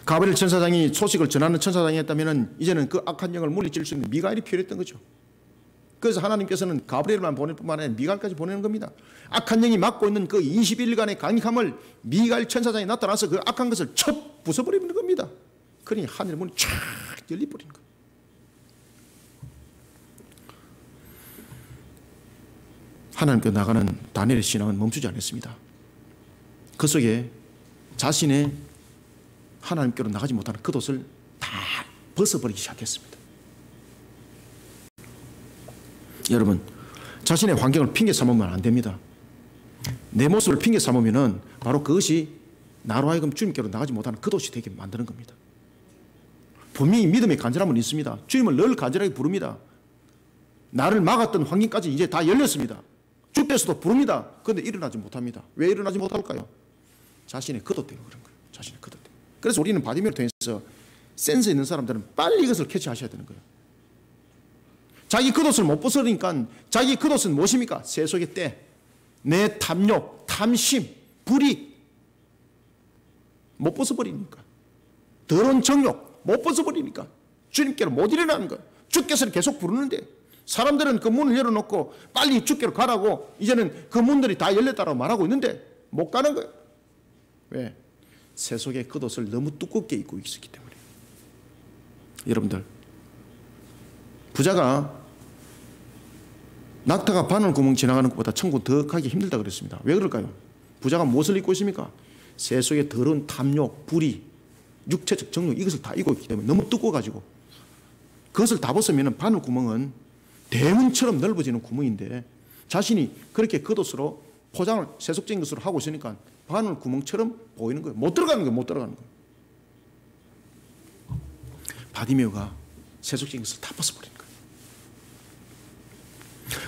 가브리엘 천사장이 소식을 전하는 천사장이었다면 이제는 그 악한 영을 물리칠 수 있는 미가엘이 필요했던 거죠. 그래서 하나님께서는 가브리엘만 보낼 뿐만 아니라 미갈까지 보내는 겁니다. 악한 영이 맡고 있는 그 21일간의 강력함을 미갈 천사장이 나타나서 그 악한 것을 쳐 부숴버리는 겁니다. 그러니 하늘의 문이 쫙 열려버리는 거예요. 하나님께 나가는 다니엘의 신앙은 멈추지 않았습니다. 그 속에 자신의 하나님께로 나가지 못하는 겉옷을 다 벗어버리기 시작했습니다. 여러분, 자신의 환경을 핑계 삼으면 안 됩니다. 내 모습을 핑계 삼으면 바로 그것이 나로 하여금 주님께로 나가지 못하는 겉옷이 되게 만드는 겁니다. 분명히 믿음의 간절함은 있습니다. 주님을 늘 간절하게 부릅니다. 나를 막았던 환경까지 이제 다 열렸습니다. 주께서도 부릅니다. 그런데 일어나지 못합니다. 왜 일어나지 못할까요? 자신의 겉옷 때문에 그런 거예요. 자신의 겉옷 때문에. 그래서 우리는 바디메어를 통해서 센스 있는 사람들은 빨리 이것을 캐치하셔야 되는 거예요. 자기 겉옷을 못 벗으니까 자기 겉옷은 무엇입니까? 세속의 때, 내 탐욕, 탐심, 불이 못 벗어버리니까, 더러운 정욕 못 벗어버리니까 주님께로 못 일어나는 거예요. 주께서는 계속 부르는데 사람들은 그 문을 열어놓고 빨리 주께로 가라고 이제는 그 문들이 다 열렸다고 말하고 있는데 못 가는 거예요. 왜? 세속의 겉옷을 너무 두껍게 입고 있었기 때문에. 여러분들, 부자가 낙타가 바늘구멍 지나가는 것보다 천국 더 가기 힘들다 그랬습니다. 왜 그럴까요? 부자가 무엇을 입고 있습니까? 세속의 더러운 탐욕, 불의, 육체적 정욕, 이것을 다 입고 있기 때문에 너무 두꺼워가지고 그것을 다 벗으면 바늘구멍은 대문처럼 넓어지는 구멍인데 자신이 그렇게 겉옷으로 포장을 세속적인 것으로 하고 있으니까 바늘구멍처럼 보이는 거예요. 못 들어가는 거예요. 못 들어가는 거예요. 바디메오가 세속적인 것을 다 벗어버린 거예요.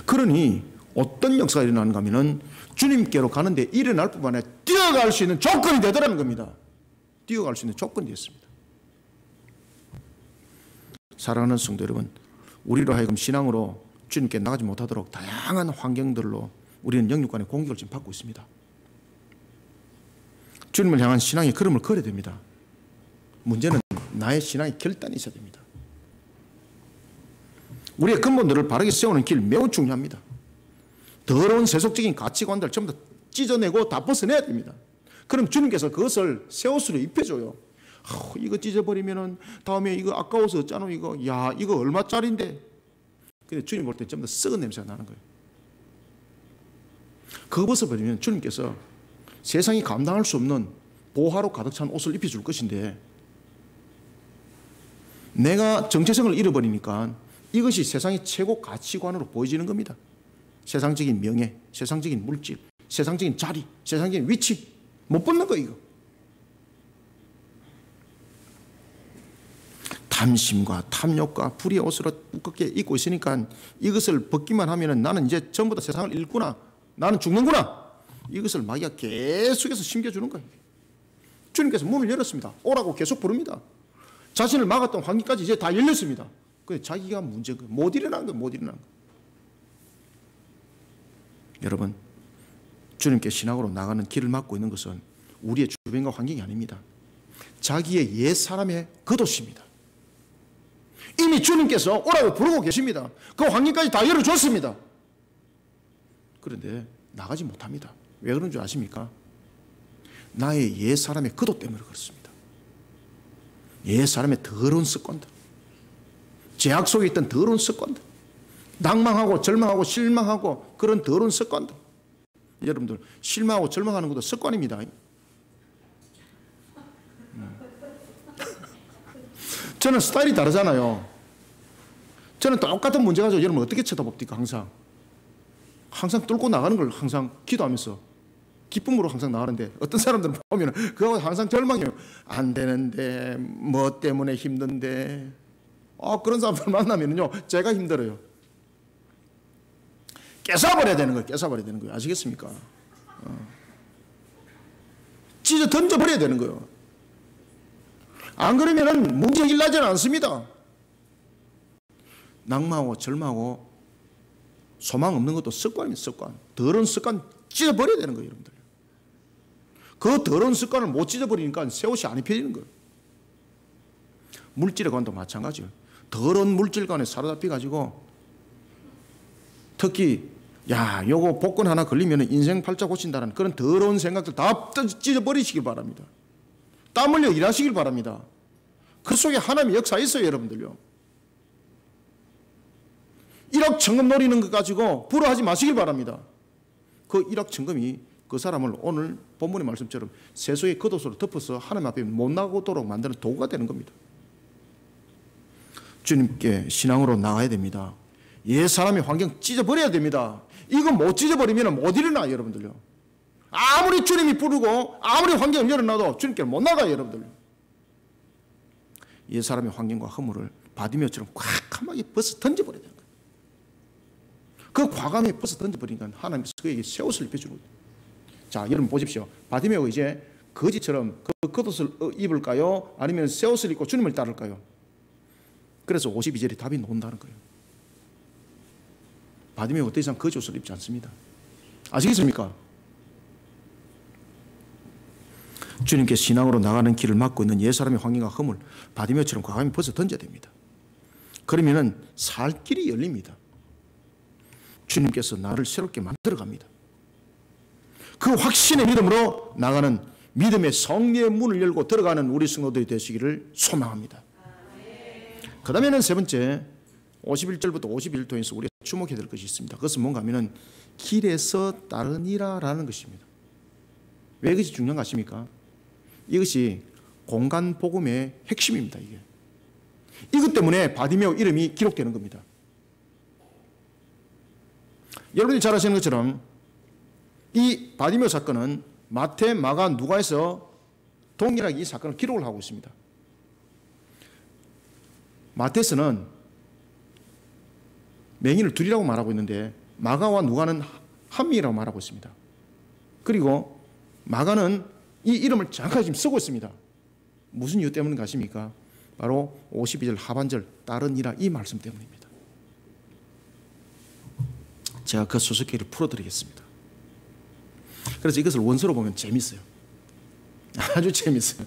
그러니 어떤 역사가 일어나는가 하면은 주님께로 가는데 일어날 뿐만 아니라 뛰어갈 수 있는 조건이 되더라는 겁니다. 뛰어갈 수 있는 조건이 됐습니다. 사랑하는 성도 여러분, 우리로 하여금 신앙으로 주님께 나가지 못하도록 다양한 환경들로 우리는 영육간의 공격을 지금 받고 있습니다. 주님을 향한 신앙의 걸음을 걸어야 됩니다. 문제는 나의 신앙의 결단이 있어야 됩니다. 우리의 근본들을 바르게 세우는 길 매우 중요합니다. 더러운 세속적인 가치관들 전부 다 찢어내고 다 벗어내야 됩니다. 그럼 주님께서 그것을 새 옷으로 입혀줘요. 이거 찢어버리면은 다음에 이거 아까워서 어쩌노 이거, 야 이거 얼마짜린데. 근데 주님 볼 때 전부 다 썩은 냄새가 나는 거예요. 그거 벗어버리면 주님께서 세상이 감당할 수 없는 보화로 가득 찬 옷을 입혀줄 것인데 내가 정체성을 잃어버리니까 이것이 세상의 최고 가치관으로 보여지는 겁니다. 세상적인 명예, 세상적인 물질, 세상적인 자리, 세상적인 위치 못 벗는 거예요. 이거. 탐심과 탐욕과 불의의 옷으로 두껍게 입고 있으니까 이것을 벗기만 하면 나는 이제 전부 다 세상을 잃구나, 나는 죽는구나, 이것을 마귀가 계속해서 심겨주는 거예요. 주님께서 문을 열었습니다. 오라고 계속 부릅니다. 자신을 막았던 환경까지 이제 다 열렸습니다. 그래 자기가 문제가 못 일어나는 거예요. 못 일어나는 거예요. 여러분, 주님께 신앙으로 나가는 길을 막고 있는 것은 우리의 주변과 환경이 아닙니다. 자기의 옛 사람의 겉옷입니다. 이미 주님께서 오라고 부르고 계십니다. 그 환경까지 다 열어줬습니다. 그런데 나가지 못합니다. 왜 그런 줄 아십니까? 나의 옛 사람의 겉옷 때문에 그렇습니다. 옛 사람의 더러운 습관들, 죄악 속에 있던 더러운 습관들, 낭망하고 절망하고 실망하고 그런 더러운 습관들. 여러분들, 실망하고 절망하는 것도 습관입니다. 저는 스타일이 다르잖아요. 저는 똑같은 문제 가지고 여러분 어떻게 쳐다봅니까? 항상 뚫고 나가는 걸 항상 기도하면서 기쁨으로 항상 나가는데 어떤 사람들은 보면 그거 항상 절망해요. 안 되는데, 뭐 때문에 힘든데. 그런 사람들 만나면요 제가 힘들어요. 깨사버려야 되는 거예요. 깨사버려야 되는 거예요. 아시겠습니까? 찢어 던져버려야 되는 거예요. 안 그러면 문제 해결나지는 않습니다. 낭망하고 절망하고 소망 없는 것도 습관입니다. 습관. 더러운 습관 찢어버려야 되는 거예요. 여러분들. 그 더러운 습관을 못 찢어버리니까 새 옷이 안 입혀지는 거예요. 물질의 관도 마찬가지예요. 더러운 물질관에 사로잡혀가지고 특히 요거 복권 하나 걸리면 인생 팔자 고친다는 그런 더러운 생각들 다 찢어버리시길 바랍니다. 땀 흘려 일하시길 바랍니다. 그 속에 하나님의 역사 있어요, 여러분들요. 1억 천금 노리는 것 가지고 부러워하지 마시길 바랍니다. 그 1억 천금이 그 사람을 오늘 본문의 말씀처럼 세속의 겉옷으로 덮어서 하나님 앞에 못 나오도록 만드는 도구가 되는 겁니다. 주님께 신앙으로 나가야 됩니다. 옛사람의 환경 찢어버려야 됩니다. 이거 못 찢어버리면 못 일어나요, 여러분들요. 아무리 주님이 부르고 아무리 환경을 열어놔도 주님께 못 나가요, 여러분들. 옛사람의 환경과 허물을 바디메오처럼 과감하게 벗어 던져버려야 되는 거예요. 그 과감하게 벗어 던져버리니까 하나님께서 그에게 새 옷을 입혀주는 거예요. 자, 여러분 보십시오. 바디메오가 이제 거지처럼 그 겉옷을 입을까요? 아니면 새 옷을 입고 주님을 따를까요? 그래서 52절에 답이 나온다는 거예요. 바디메오가 더 이상 거지 옷을 입지 않습니다. 아시겠습니까? 주님께 신앙으로 나가는 길을 막고 있는 옛사람의 환경과 허물, 바디메오처럼 과감히 벗어 던져야 됩니다. 그러면은 살 길이 열립니다. 주님께서 나를 새롭게 만들어갑니다. 그 확신의 믿음으로 나가는 믿음의 성리의 문을 열고 들어가는 우리 성도들이 되시기를 소망합니다. 그 다음에는 세 번째 51절부터 51절에서 우리가 주목해야 될 것이 있습니다. 그것은 뭔가 하면 길에서 따르니라 라는 것입니다. 왜 이것이 중요한 것 같습니까? 이것이 공간 복음의 핵심입니다. 이게. 이것 때문에 바디메오 이름이 기록되는 겁니다. 여러분들이 잘 아시는 것처럼 이 바디메오 사건은 마태, 마가, 누가에서 동일하게 이 사건을 기록을 하고 있습니다. 마태에서는 맹인을 둘이라고 말하고 있는데 마가와 누가는 한 명이라고 말하고 있습니다. 그리고 마가는 이 이름을 정확하게 지금 쓰고 있습니다. 무슨 이유 때문인가 아십니까? 바로 52절 하반절 따르니라 이 말씀 때문입니다. 제가 그 수수께끼를 풀어드리겠습니다. 그래서 이것을 원서로 보면 재밌어요. 아주 재밌어요.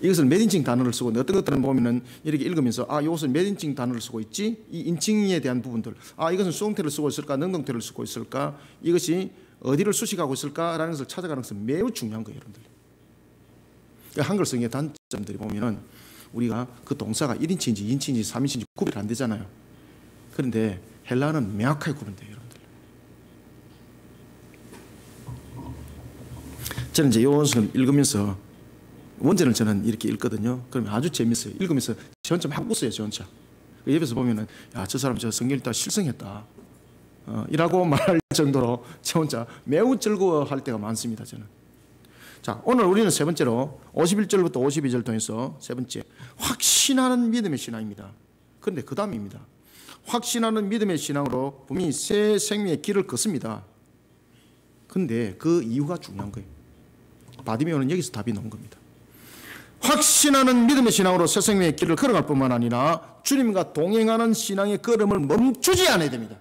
이것을 몇 인칭 단어를 쓰고 어떤 것들은 보면은 이렇게 읽으면서 이것은 몇 인칭 단어를 쓰고 있지? 이 인칭에 대한 부분들. 이것은 수동태를 쓰고 있을까? 능동태를 쓰고 있을까? 이것이 어디를 수식하고 있을까라는 것을 찾아가는 것은 매우 중요한 거예요, 여러분들. 한글성의 단점들이 보면은 우리가 그 동사가 1인칭인지 2인칭인지 3인칭인지 구별이 안 되잖아요. 그런데 헬라어는 명확하게 구분돼요, 여러분들. 저는 이제 이 원서를 읽으면서 원제를 저는 이렇게 읽거든요. 그러면 아주 재밌어요. 읽으면서 제 혼자 막 웃어요, 제 혼자. 옆에서 보면은 저 사람 저 성경 읽다가 실성했다. 이라고 말할 정도로 제 혼자 매우 즐거워할 때가 많습니다, 저는. 자, 오늘 우리는 세 번째로 51절부터 52절 통해서 세 번째 확신하는 믿음의 신앙입니다. 그런데 그 다음입니다. 확신하는 믿음의 신앙으로 분명히 새 생명의 길을 걷습니다. 그런데 그 이유가 중요한 거예요. 바디메오는 여기서 답이 나온 겁니다. 확신하는 믿음의 신앙으로 새 생명의 길을 걸어갈 뿐만 아니라 주님과 동행하는 신앙의 걸음을 멈추지 않아야 됩니다.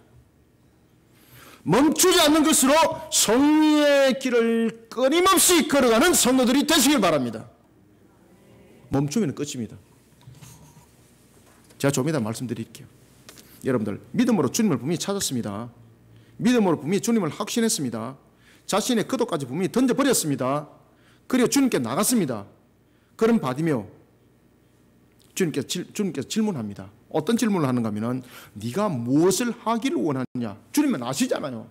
멈추지 않는 것으로 성리의 길을 끊임없이 걸어가는 성도들이 되시길 바랍니다. 멈추면 끝입니다. 제가 좀 이따 말씀드릴게요. 여러분들 믿음으로 주님을 분명히 찾았습니다. 믿음으로 분명히 주님을 확신했습니다. 자신의 겉옷까지 분명히 던져버렸습니다. 그리고 주님께 나갔습니다. 그런 바디메오 주님께서 질문합니다. 어떤 질문을 하는가 하면 네가 무엇을 하기를 원하느냐. 주님은 아시잖아요.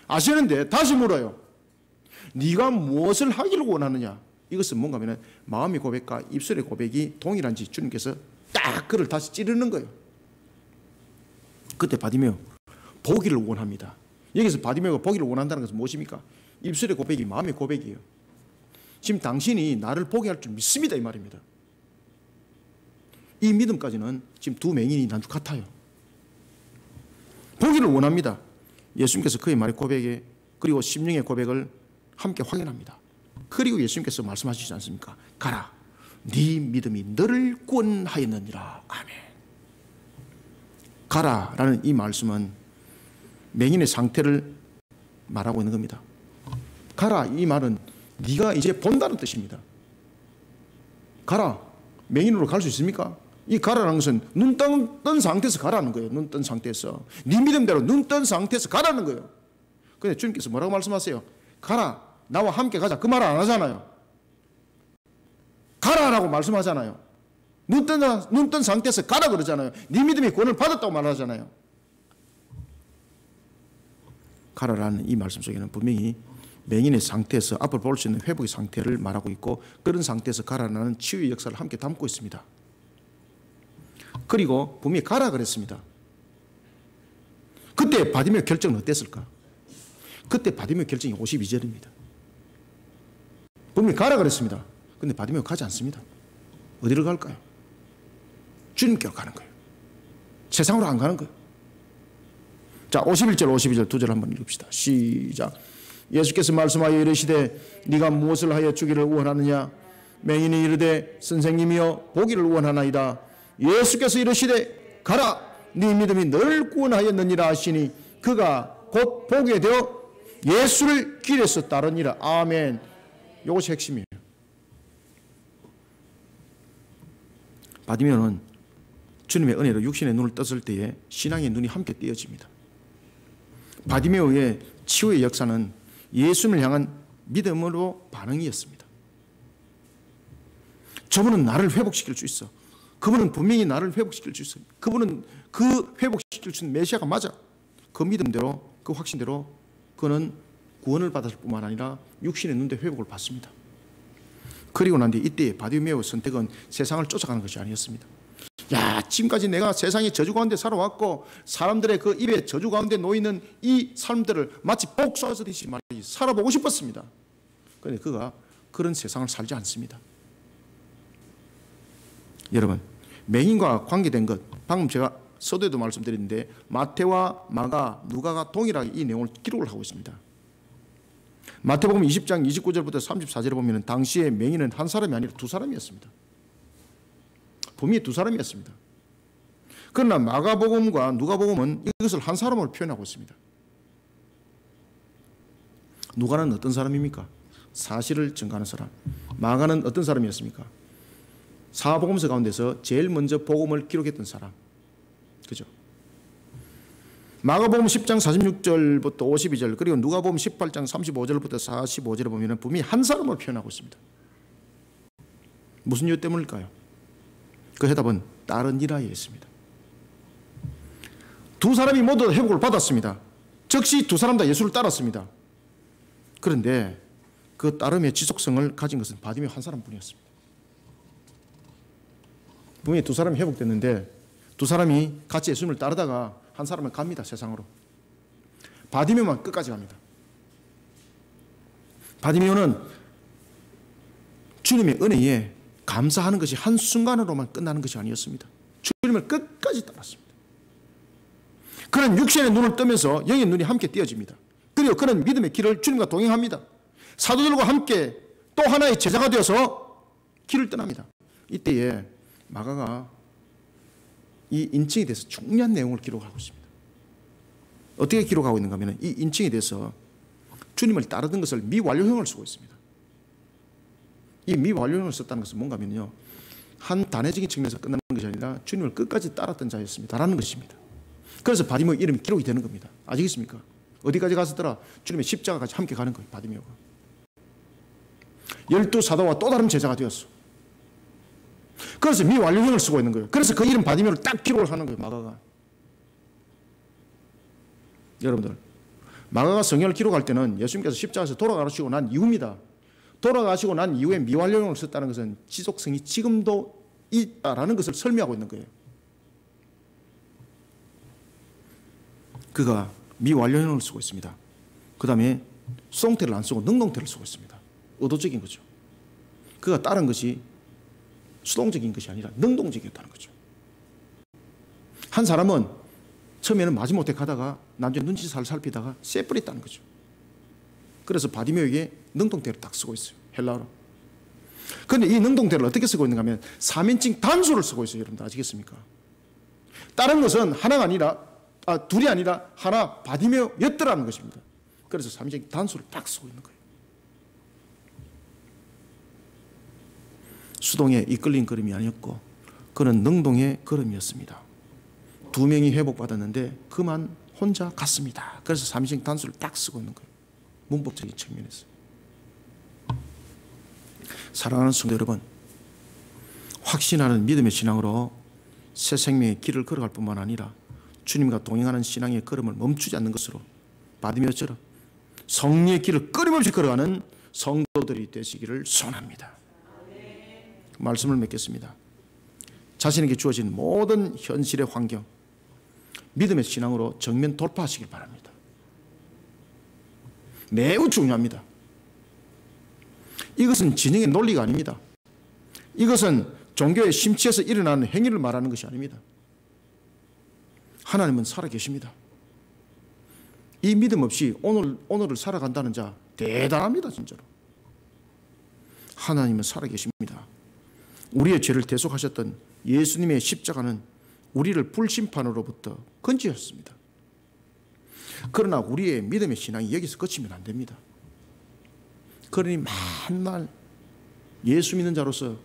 아시는데 다시 물어요. 네가 무엇을 하기를 원하느냐. 이것은 뭔가 하면 마음의 고백과 입술의 고백이 동일한지 주님께서 딱 그를 다시 찌르는 거예요. 그때 바디메오 보기를 원합니다. 여기서 바디메오가 보기를 원한다는 것은 무엇입니까? 입술의 고백이 마음의 고백이에요. 지금 당신이 나를 보게 할 줄 믿습니다, 이 말입니다. 이 믿음까지는 지금 두 맹인이 난주 같아요. 보기를 원합니다. 예수님께서 그의 말의 고백에 그리고 심령의 고백을 함께 확인합니다. 그리고 예수님께서 말씀하시지 않습니까? 가라, 네 믿음이 너를 구원하였느니라. 아멘. 가라라는 이 말씀은 맹인의 상태를 말하고 있는 겁니다. 가라, 이 말은 네가 이제 본다는 뜻입니다. 가라, 맹인으로 갈 수 있습니까? 이 가라는 것은 눈 뜬 상태에서 가라는 거예요. 눈 뜬 상태에서. 네 믿음대로 눈 뜬 상태에서 가라는 거예요. 근데 주님께서 뭐라고 말씀하세요? 가라. 나와 함께 가자. 그 말 안 하잖아요. 가라라고 말씀하잖아요. 눈 뜬 상태에서 가라 그러잖아요. 네 믿음이 구원을 받았다고 말하잖아요. 가라라는 이 말씀 속에는 분명히 맹인의 상태에서 앞을 볼 수 있는 회복의 상태를 말하고 있고, 그런 상태에서 가라라는 치유의 역사를 함께 담고 있습니다. 그리고 분명히 가라 그랬습니다. 그때 바디메오 결정은 어땠을까? 그때 바디메오 결정이 52절입니다. 분명히 가라 그랬습니다. 근데 바디메오 가지 않습니다. 어디로 갈까요? 주님께로 가는 거예요. 세상으로 안 가는 거예요. 자, 51절 52절 두 절 한번 읽읍시다. 시작. 예수께서 말씀하여 이르시되 네가 무엇을 하여 주기를 원하느냐? 맹인이 이르되 선생님이여 보기를 원하나이다. 예수께서 이르시되 가라. 네 믿음이 너를 구원하였느니라 하시니 그가 곧 보게 되어 예수를 길에서 따르니라. 아멘. 이것이 핵심이에요. 바디메오는 주님의 은혜로 육신의 눈을 떴을 때에 신앙의 눈이 함께 띄어집니다. 바디메오의 치유의 역사는 예수님을 향한 믿음으로 반응이었습니다. 저분은 나를 회복시킬 수 있어. 그분은 분명히 나를 회복시킬 수 있어. 그분은 그 회복시킬 수 있는 메시아가 맞아. 그 믿음대로, 그 확신대로 그는 구원을 받았을 뿐만 아니라 육신의 눈대 회복을 받습니다. 그리고 난 뒤 이때 바디메오의 선택은 세상을 쫓아가는 것이 아니었습니다. 야, 지금까지 내가 세상의 저주 가운데 살아왔고 사람들의 그 입에 저주 가운데 놓이는 이 삶들을 마치 복수하듯이 말이지 살아보고 싶었습니다. 그런데 그가 그런 세상을 살지 않습니다. 여러분, 맹인과 관계된 것, 방금 제가 서두에도 말씀드렸는데 마태와 마가, 누가가 동일하게 이 내용을 기록을 하고 있습니다. 마태복음 20장 29절부터 34절에 보면 당시에 맹인은 한 사람이 아니라 두 사람이었습니다. 분명히 두 사람이었습니다. 그러나 마가복음과 누가복음은 이것을 한 사람으로 표현하고 있습니다. 누가는 어떤 사람입니까? 사실을 증거하는 사람. 마가는 어떤 사람이었습니까? 사복음서 가운데서 제일 먼저 복음을 기록했던 사람. 그죠? 마가복음 10장 46절부터 52절, 그리고 누가복음 18장 35절부터 45절에 보면 분명히 한 사람으로 표현하고 있습니다. 무슨 이유 때문일까요? 그 해답은 다른 일하에 있습니다. 두 사람이 모두 회복을 받았습니다. 즉시 두 사람 다 예수를 따랐습니다. 그런데 그 따름의 지속성을 가진 것은 바디메오 한 사람뿐이었습니다. 분명히 두 사람이 회복됐는데 두 사람이 같이 예수님을 따르다가 한 사람은 갑니다. 세상으로. 바디메오만 끝까지 갑니다. 바디메오는 주님의 은혜에 감사하는 것이 한순간으로만 끝나는 것이 아니었습니다. 주님을 끝까지 따랐습니다. 그는 육신의 눈을 뜨면서 영의 눈이 함께 띄어집니다. 그리고 그는 믿음의 길을 주님과 동행합니다. 사도들과 함께 또 하나의 제자가 되어서 길을 떠납니다. 이때에 마가가 이 인칭에 대해서 중요한 내용을 기록하고 있습니다. 어떻게 기록하고 있는가 하면 이 인칭에 대해서 주님을 따르던 것을 미완료형을 쓰고 있습니다. 이 미완료형을 썼다는 것은 뭔가 하면요, 한 단회적인 측면에서 끝나는 것이 아니라 주님을 끝까지 따랐던 자였습니다 라는 것입니다. 그래서 바디메오 이름이 기록이 되는 겁니다. 아시겠습니까? 어디까지 갔었더라? 주님의 십자가까지 함께 가는 거예요. 바디메오가 12사도와 또 다른 제자가 되었어. 그래서 미완료형을 쓰고 있는 거예요. 그래서 그 이름 바디메오를 딱 기록을 하는 거예요. 마가가. 여러분들, 마가가 성경을 기록할 때는 예수님께서 십자가에서 돌아가시고 난 이후입니다. 돌아가시고 난 이후에 미완료형을 썼다는 것은 지속성이 지금도 있다라는 것을 설명하고 있는 거예요. 그가 미완료형을 쓰고 있습니다. 그 다음에 수동태를 안 쓰고 능동태를 쓰고 있습니다. 의도적인 거죠. 그가 따른 것이 수동적인 것이 아니라 능동적이었다는 거죠. 한 사람은 처음에는 마지못해 가다가 나중에 눈치살 살피다가 쎄버렸다는 거죠. 그래서 바디메오에게 능동태를 딱 쓰고 있어요. 헬라어로. 그런데 이 능동태를 어떻게 쓰고 있는가 하면 3인칭 단수를 쓰고 있어요. 여러분들 아시겠습니까? 다른 것은 하나가 아니라 둘이 아니라 하나 바디메오였더라는 것입니다. 그래서 3인칭 단수를 딱 쓰고 있는 거예요. 수동에 이끌린 그림이 아니었고 그는 능동의 걸음이었습니다. 2명이 회복받았는데 그만 혼자 갔습니다. 그래서 삼식 단수를 딱 쓰고 있는 거예요. 문법적인 측면에서. 사랑하는 성도 여러분, 확신하는 믿음의 신앙으로 새 생명의 길을 걸어갈 뿐만 아니라 주님과 동행하는 신앙의 걸음을 멈추지 않는 것으로 바디메오처럼 성리의 길을 끊임없이 걸어가는 성도들이 되시기를 소원합니다. 말씀을 맺겠습니다. 자신에게 주어진 모든 현실의 환경, 믿음의 신앙으로 정면 돌파하시길 바랍니다. 매우 중요합니다. 이것은 진영의 논리가 아닙니다. 이것은 종교의 심취에서 일어나는 행위를 말하는 것이 아닙니다. 하나님은 살아계십니다. 이 믿음 없이 오늘을 살아간다는 자 대단합니다. 진짜로. 하나님은 살아계십니다. 우리의 죄를 대속하셨던 예수님의 십자가는 우리를 불심판으로부터 건지셨습니다. 그러나 우리의 믿음의 신앙이 여기서 그치면 안 됩니다. 그러니 만날 예수 믿는 자로서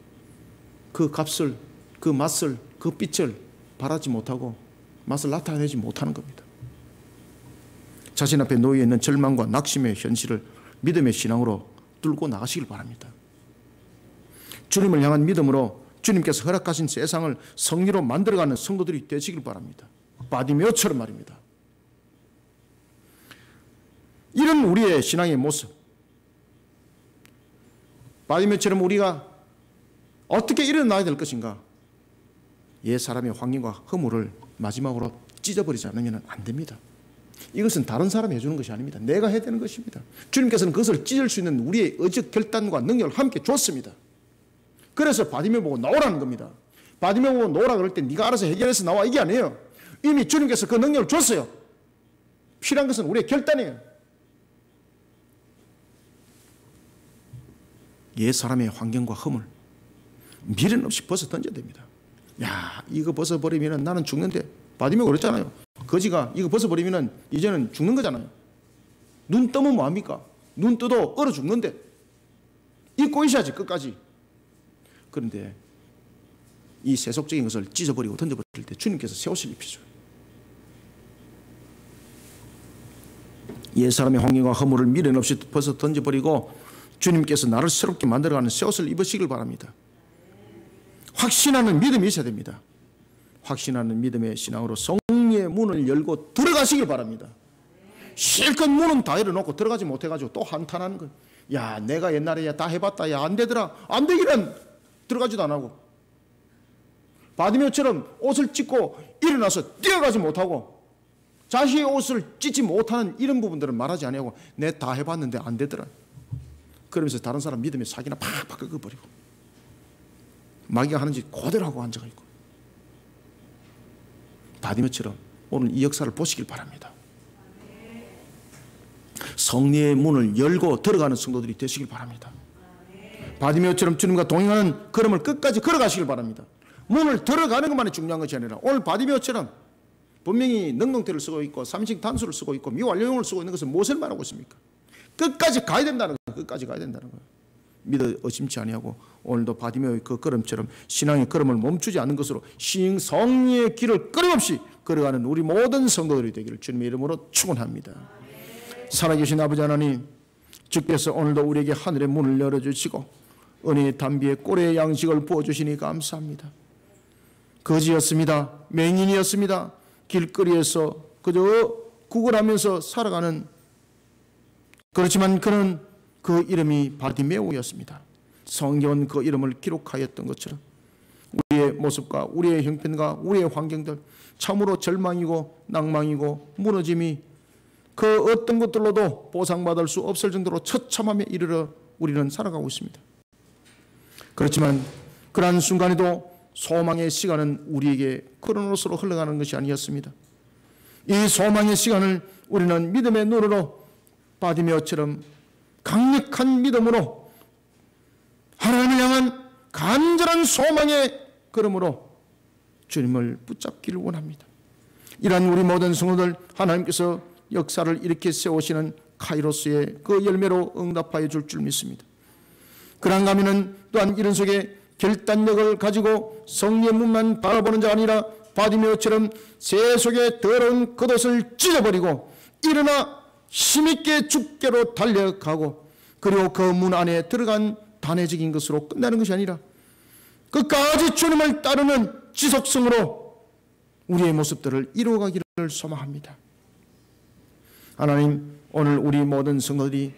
그 값을, 그 맛을, 그 빛을 바라지 못하고 맛을 나타내지 못하는 겁니다. 자신 앞에 놓여 있는 절망과 낙심의 현실을 믿음의 신앙으로 뚫고 나가시길 바랍니다. 주님을 향한 믿음으로 주님께서 허락하신 세상을 성리로 만들어가는 성도들이 되시길 바랍니다. 바디메오처럼 말입니다. 이런 우리의 신앙의 모습, 바디메오처럼 우리가 어떻게 일어나야 될 것인가? 옛 사람의 환경과 허물을 마지막으로 찢어버리지 않으면 안 됩니다. 이것은 다른 사람이 해주는 것이 아닙니다. 내가 해야 되는 것입니다. 주님께서는 그것을 찢을 수 있는 우리의 의적 결단과 능력을 함께 줬습니다. 그래서 바디메오 보고 나오라는 겁니다. 바디메오 보고 나오라 그럴 때 네가 알아서 해결해서 나와, 이게 아니에요. 이미 주님께서 그 능력을 줬어요. 필요한 것은 우리의 결단이에요. 옛 사람의 환경과 허물 미련 없이 벗어 던져야 됩니다. 야, 이거 벗어버리면 나는 죽는데. 바디메오가 그랬잖아요. 거지가 이거 벗어버리면 이제는 죽는 거잖아요. 눈 뜨면 뭐합니까? 눈 떠도 얼어 죽는데. 잊고 있어야지 끝까지. 그런데 이 세속적인 것을 찢어버리고 던져버릴 때 주님께서 새 옷을 입히죠. 옛 사람의 환경과 허물을 미련 없이 벗어 던져버리고 주님께서 나를 새롭게 만들어가는 새 옷을 입으시길 바랍니다. 확신하는 믿음이 있어야 됩니다. 확신하는 믿음의 신앙으로 성리의 문을 열고 들어가시길 바랍니다. 실컷 문은 다 열어놓고 들어가지 못해가지고 또 한탄하는 거예요. 야, 내가 옛날에 다 해봤다. 야, 안 되더라. 안 되기는 들어가지도 안 하고. 바디메오처럼 옷을 찢고 일어나서 뛰어가지 못하고 자신의 옷을 찢지 못하는 이런 부분들은 말하지 아니하고 내 다 해봤는데 안 되더라. 그러면서 다른 사람 믿음의 사기나 팍팍 꺾어버리고 마귀가 하는 짓 그대로 하고 앉아가 있고. 바디메오처럼 오늘 이 역사를 보시길 바랍니다. 성리의 문을 열고 들어가는 성도들이 되시길 바랍니다. 바디메오처럼 주님과 동행하는 걸음을 끝까지 걸어가시길 바랍니다. 문을 들어가는 것만이 중요한 것이 아니라 오늘 바디메오처럼 분명히 능동태를 쓰고 있고 삼식 단수를 쓰고 있고 미완료형을 쓰고 있는 것은 무엇을 말하고 있습니까? 끝까지 가야 된다는 거예요. 끝까지 가야 된다는 거예요. 믿어 의심치 아니하고 오늘도 바디메오의 그 걸음처럼 신앙의 걸음을 멈추지 않는 것으로 성리의 길을 끊임없이 걸어가는 우리 모든 성도들이 되기를 주님의 이름으로 축원합니다. 살아계신 아버지 하나님, 주께서 오늘도 우리에게 하늘의 문을 열어주시고 은혜의 담비에 꼴의 양식을 부어주시니 감사합니다. 거지였습니다. 맹인이었습니다. 길거리에서 그저 구걸하면서 살아가는, 그렇지만 그는 그 이름이 바디메오였습니다. 성경은 그 이름을 기록하였던 것처럼 우리의 모습과 우리의 형편과 우리의 환경들, 참으로 절망이고 낭망이고 무너짐이 그 어떤 것들로도 보상받을 수 없을 정도로 처참함에 이르러 우리는 살아가고 있습니다. 그렇지만 그러한 순간에도 소망의 시간은 우리에게 크로노스로 흘러가는 것이 아니었습니다. 이 소망의 시간을 우리는 믿음의 눈으로 바디메오처럼 강력한 믿음으로 하나님을 향한 간절한 소망의 걸음으로 주님을 붙잡기를 원합니다. 이러한 우리 모든 성도들, 하나님께서 역사를 이렇게 세우시는 카이로스의 그 열매로 응답하여 줄 믿습니다. 그런가 하면 또한 이런 속에 결단력을 가지고 성령의 문만 바라보는 자가 아니라 바디메오처럼 세속의 더러운 겉옷을 찢어버리고 일어나 힘있게 주께로 달려가고, 그리고 그 문 안에 들어간 단회적인 것으로 끝나는 것이 아니라 끝까지 주님을 따르는 지속성으로 우리의 모습들을 이루어가기를 소망합니다. 하나님, 오늘 우리 모든 성도들이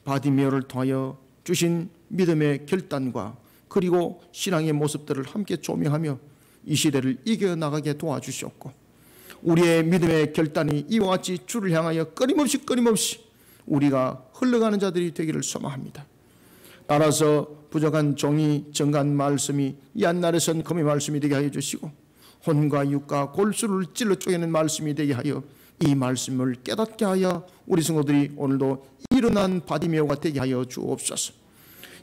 바디메오를 통하여 주신 믿음의 결단과 그리고 신앙의 모습들을 함께 조명하며 이 시대를 이겨나가게 도와주시옵고, 우리의 믿음의 결단이 이와 같이 주를 향하여 끊임없이 우리가 흘러가는 자들이 되기를 소망합니다. 따라서 부족한 종이 정한 말씀이 옛날에선 금의 말씀이 되게 하여 주시고, 혼과 육과 골수를 찔러 쪼개는 말씀이 되게 하여 이 말씀을 깨닫게 하여 우리 성도들이 오늘도 일어난 바디메오가 되게 하여 주옵소서.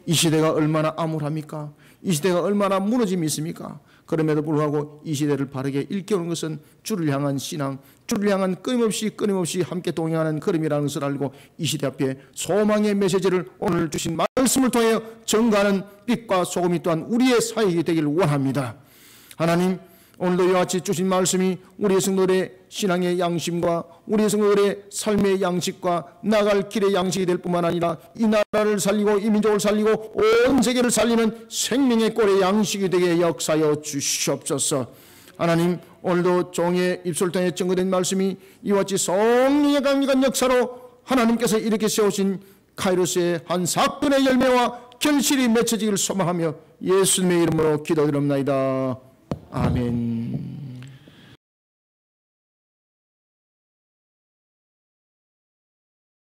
이 시대가 얼마나 암울합니까? 이 시대가 얼마나 무너짐이 있습니까? 그럼에도 불구하고 이 시대를 바르게 일깨우는 것은 주를 향한 신앙, 주를 향한 끊임없이 함께 동행하는 걸음이라는 것을 알고 이 시대 앞에 소망의 메시지를 오늘 주신 말씀을 통해 전가하는 빛과 소금이 또한 우리의 사역이 되기를 원합니다. 하나님, 오늘도 이와 같이 주신 말씀이 우리 성도들의 신앙의 양심과 우리 성도들의 삶의 양식과 나갈 길의 양식이 될 뿐만 아니라 이 나라를 살리고 이 민족을 살리고 온 세계를 살리는 생명의 꼴의 양식이 되게 역사하여 주시옵소서. 하나님, 오늘도 종의 입술을 통해 증거된 말씀이 이와 같이 성령의 강력한 역사로 하나님께서 이렇게 세우신 카이로스의 한 사건의 열매와 결실이 맺혀지기를 소망하며 예수님의 이름으로 기도드립니다. 아멘.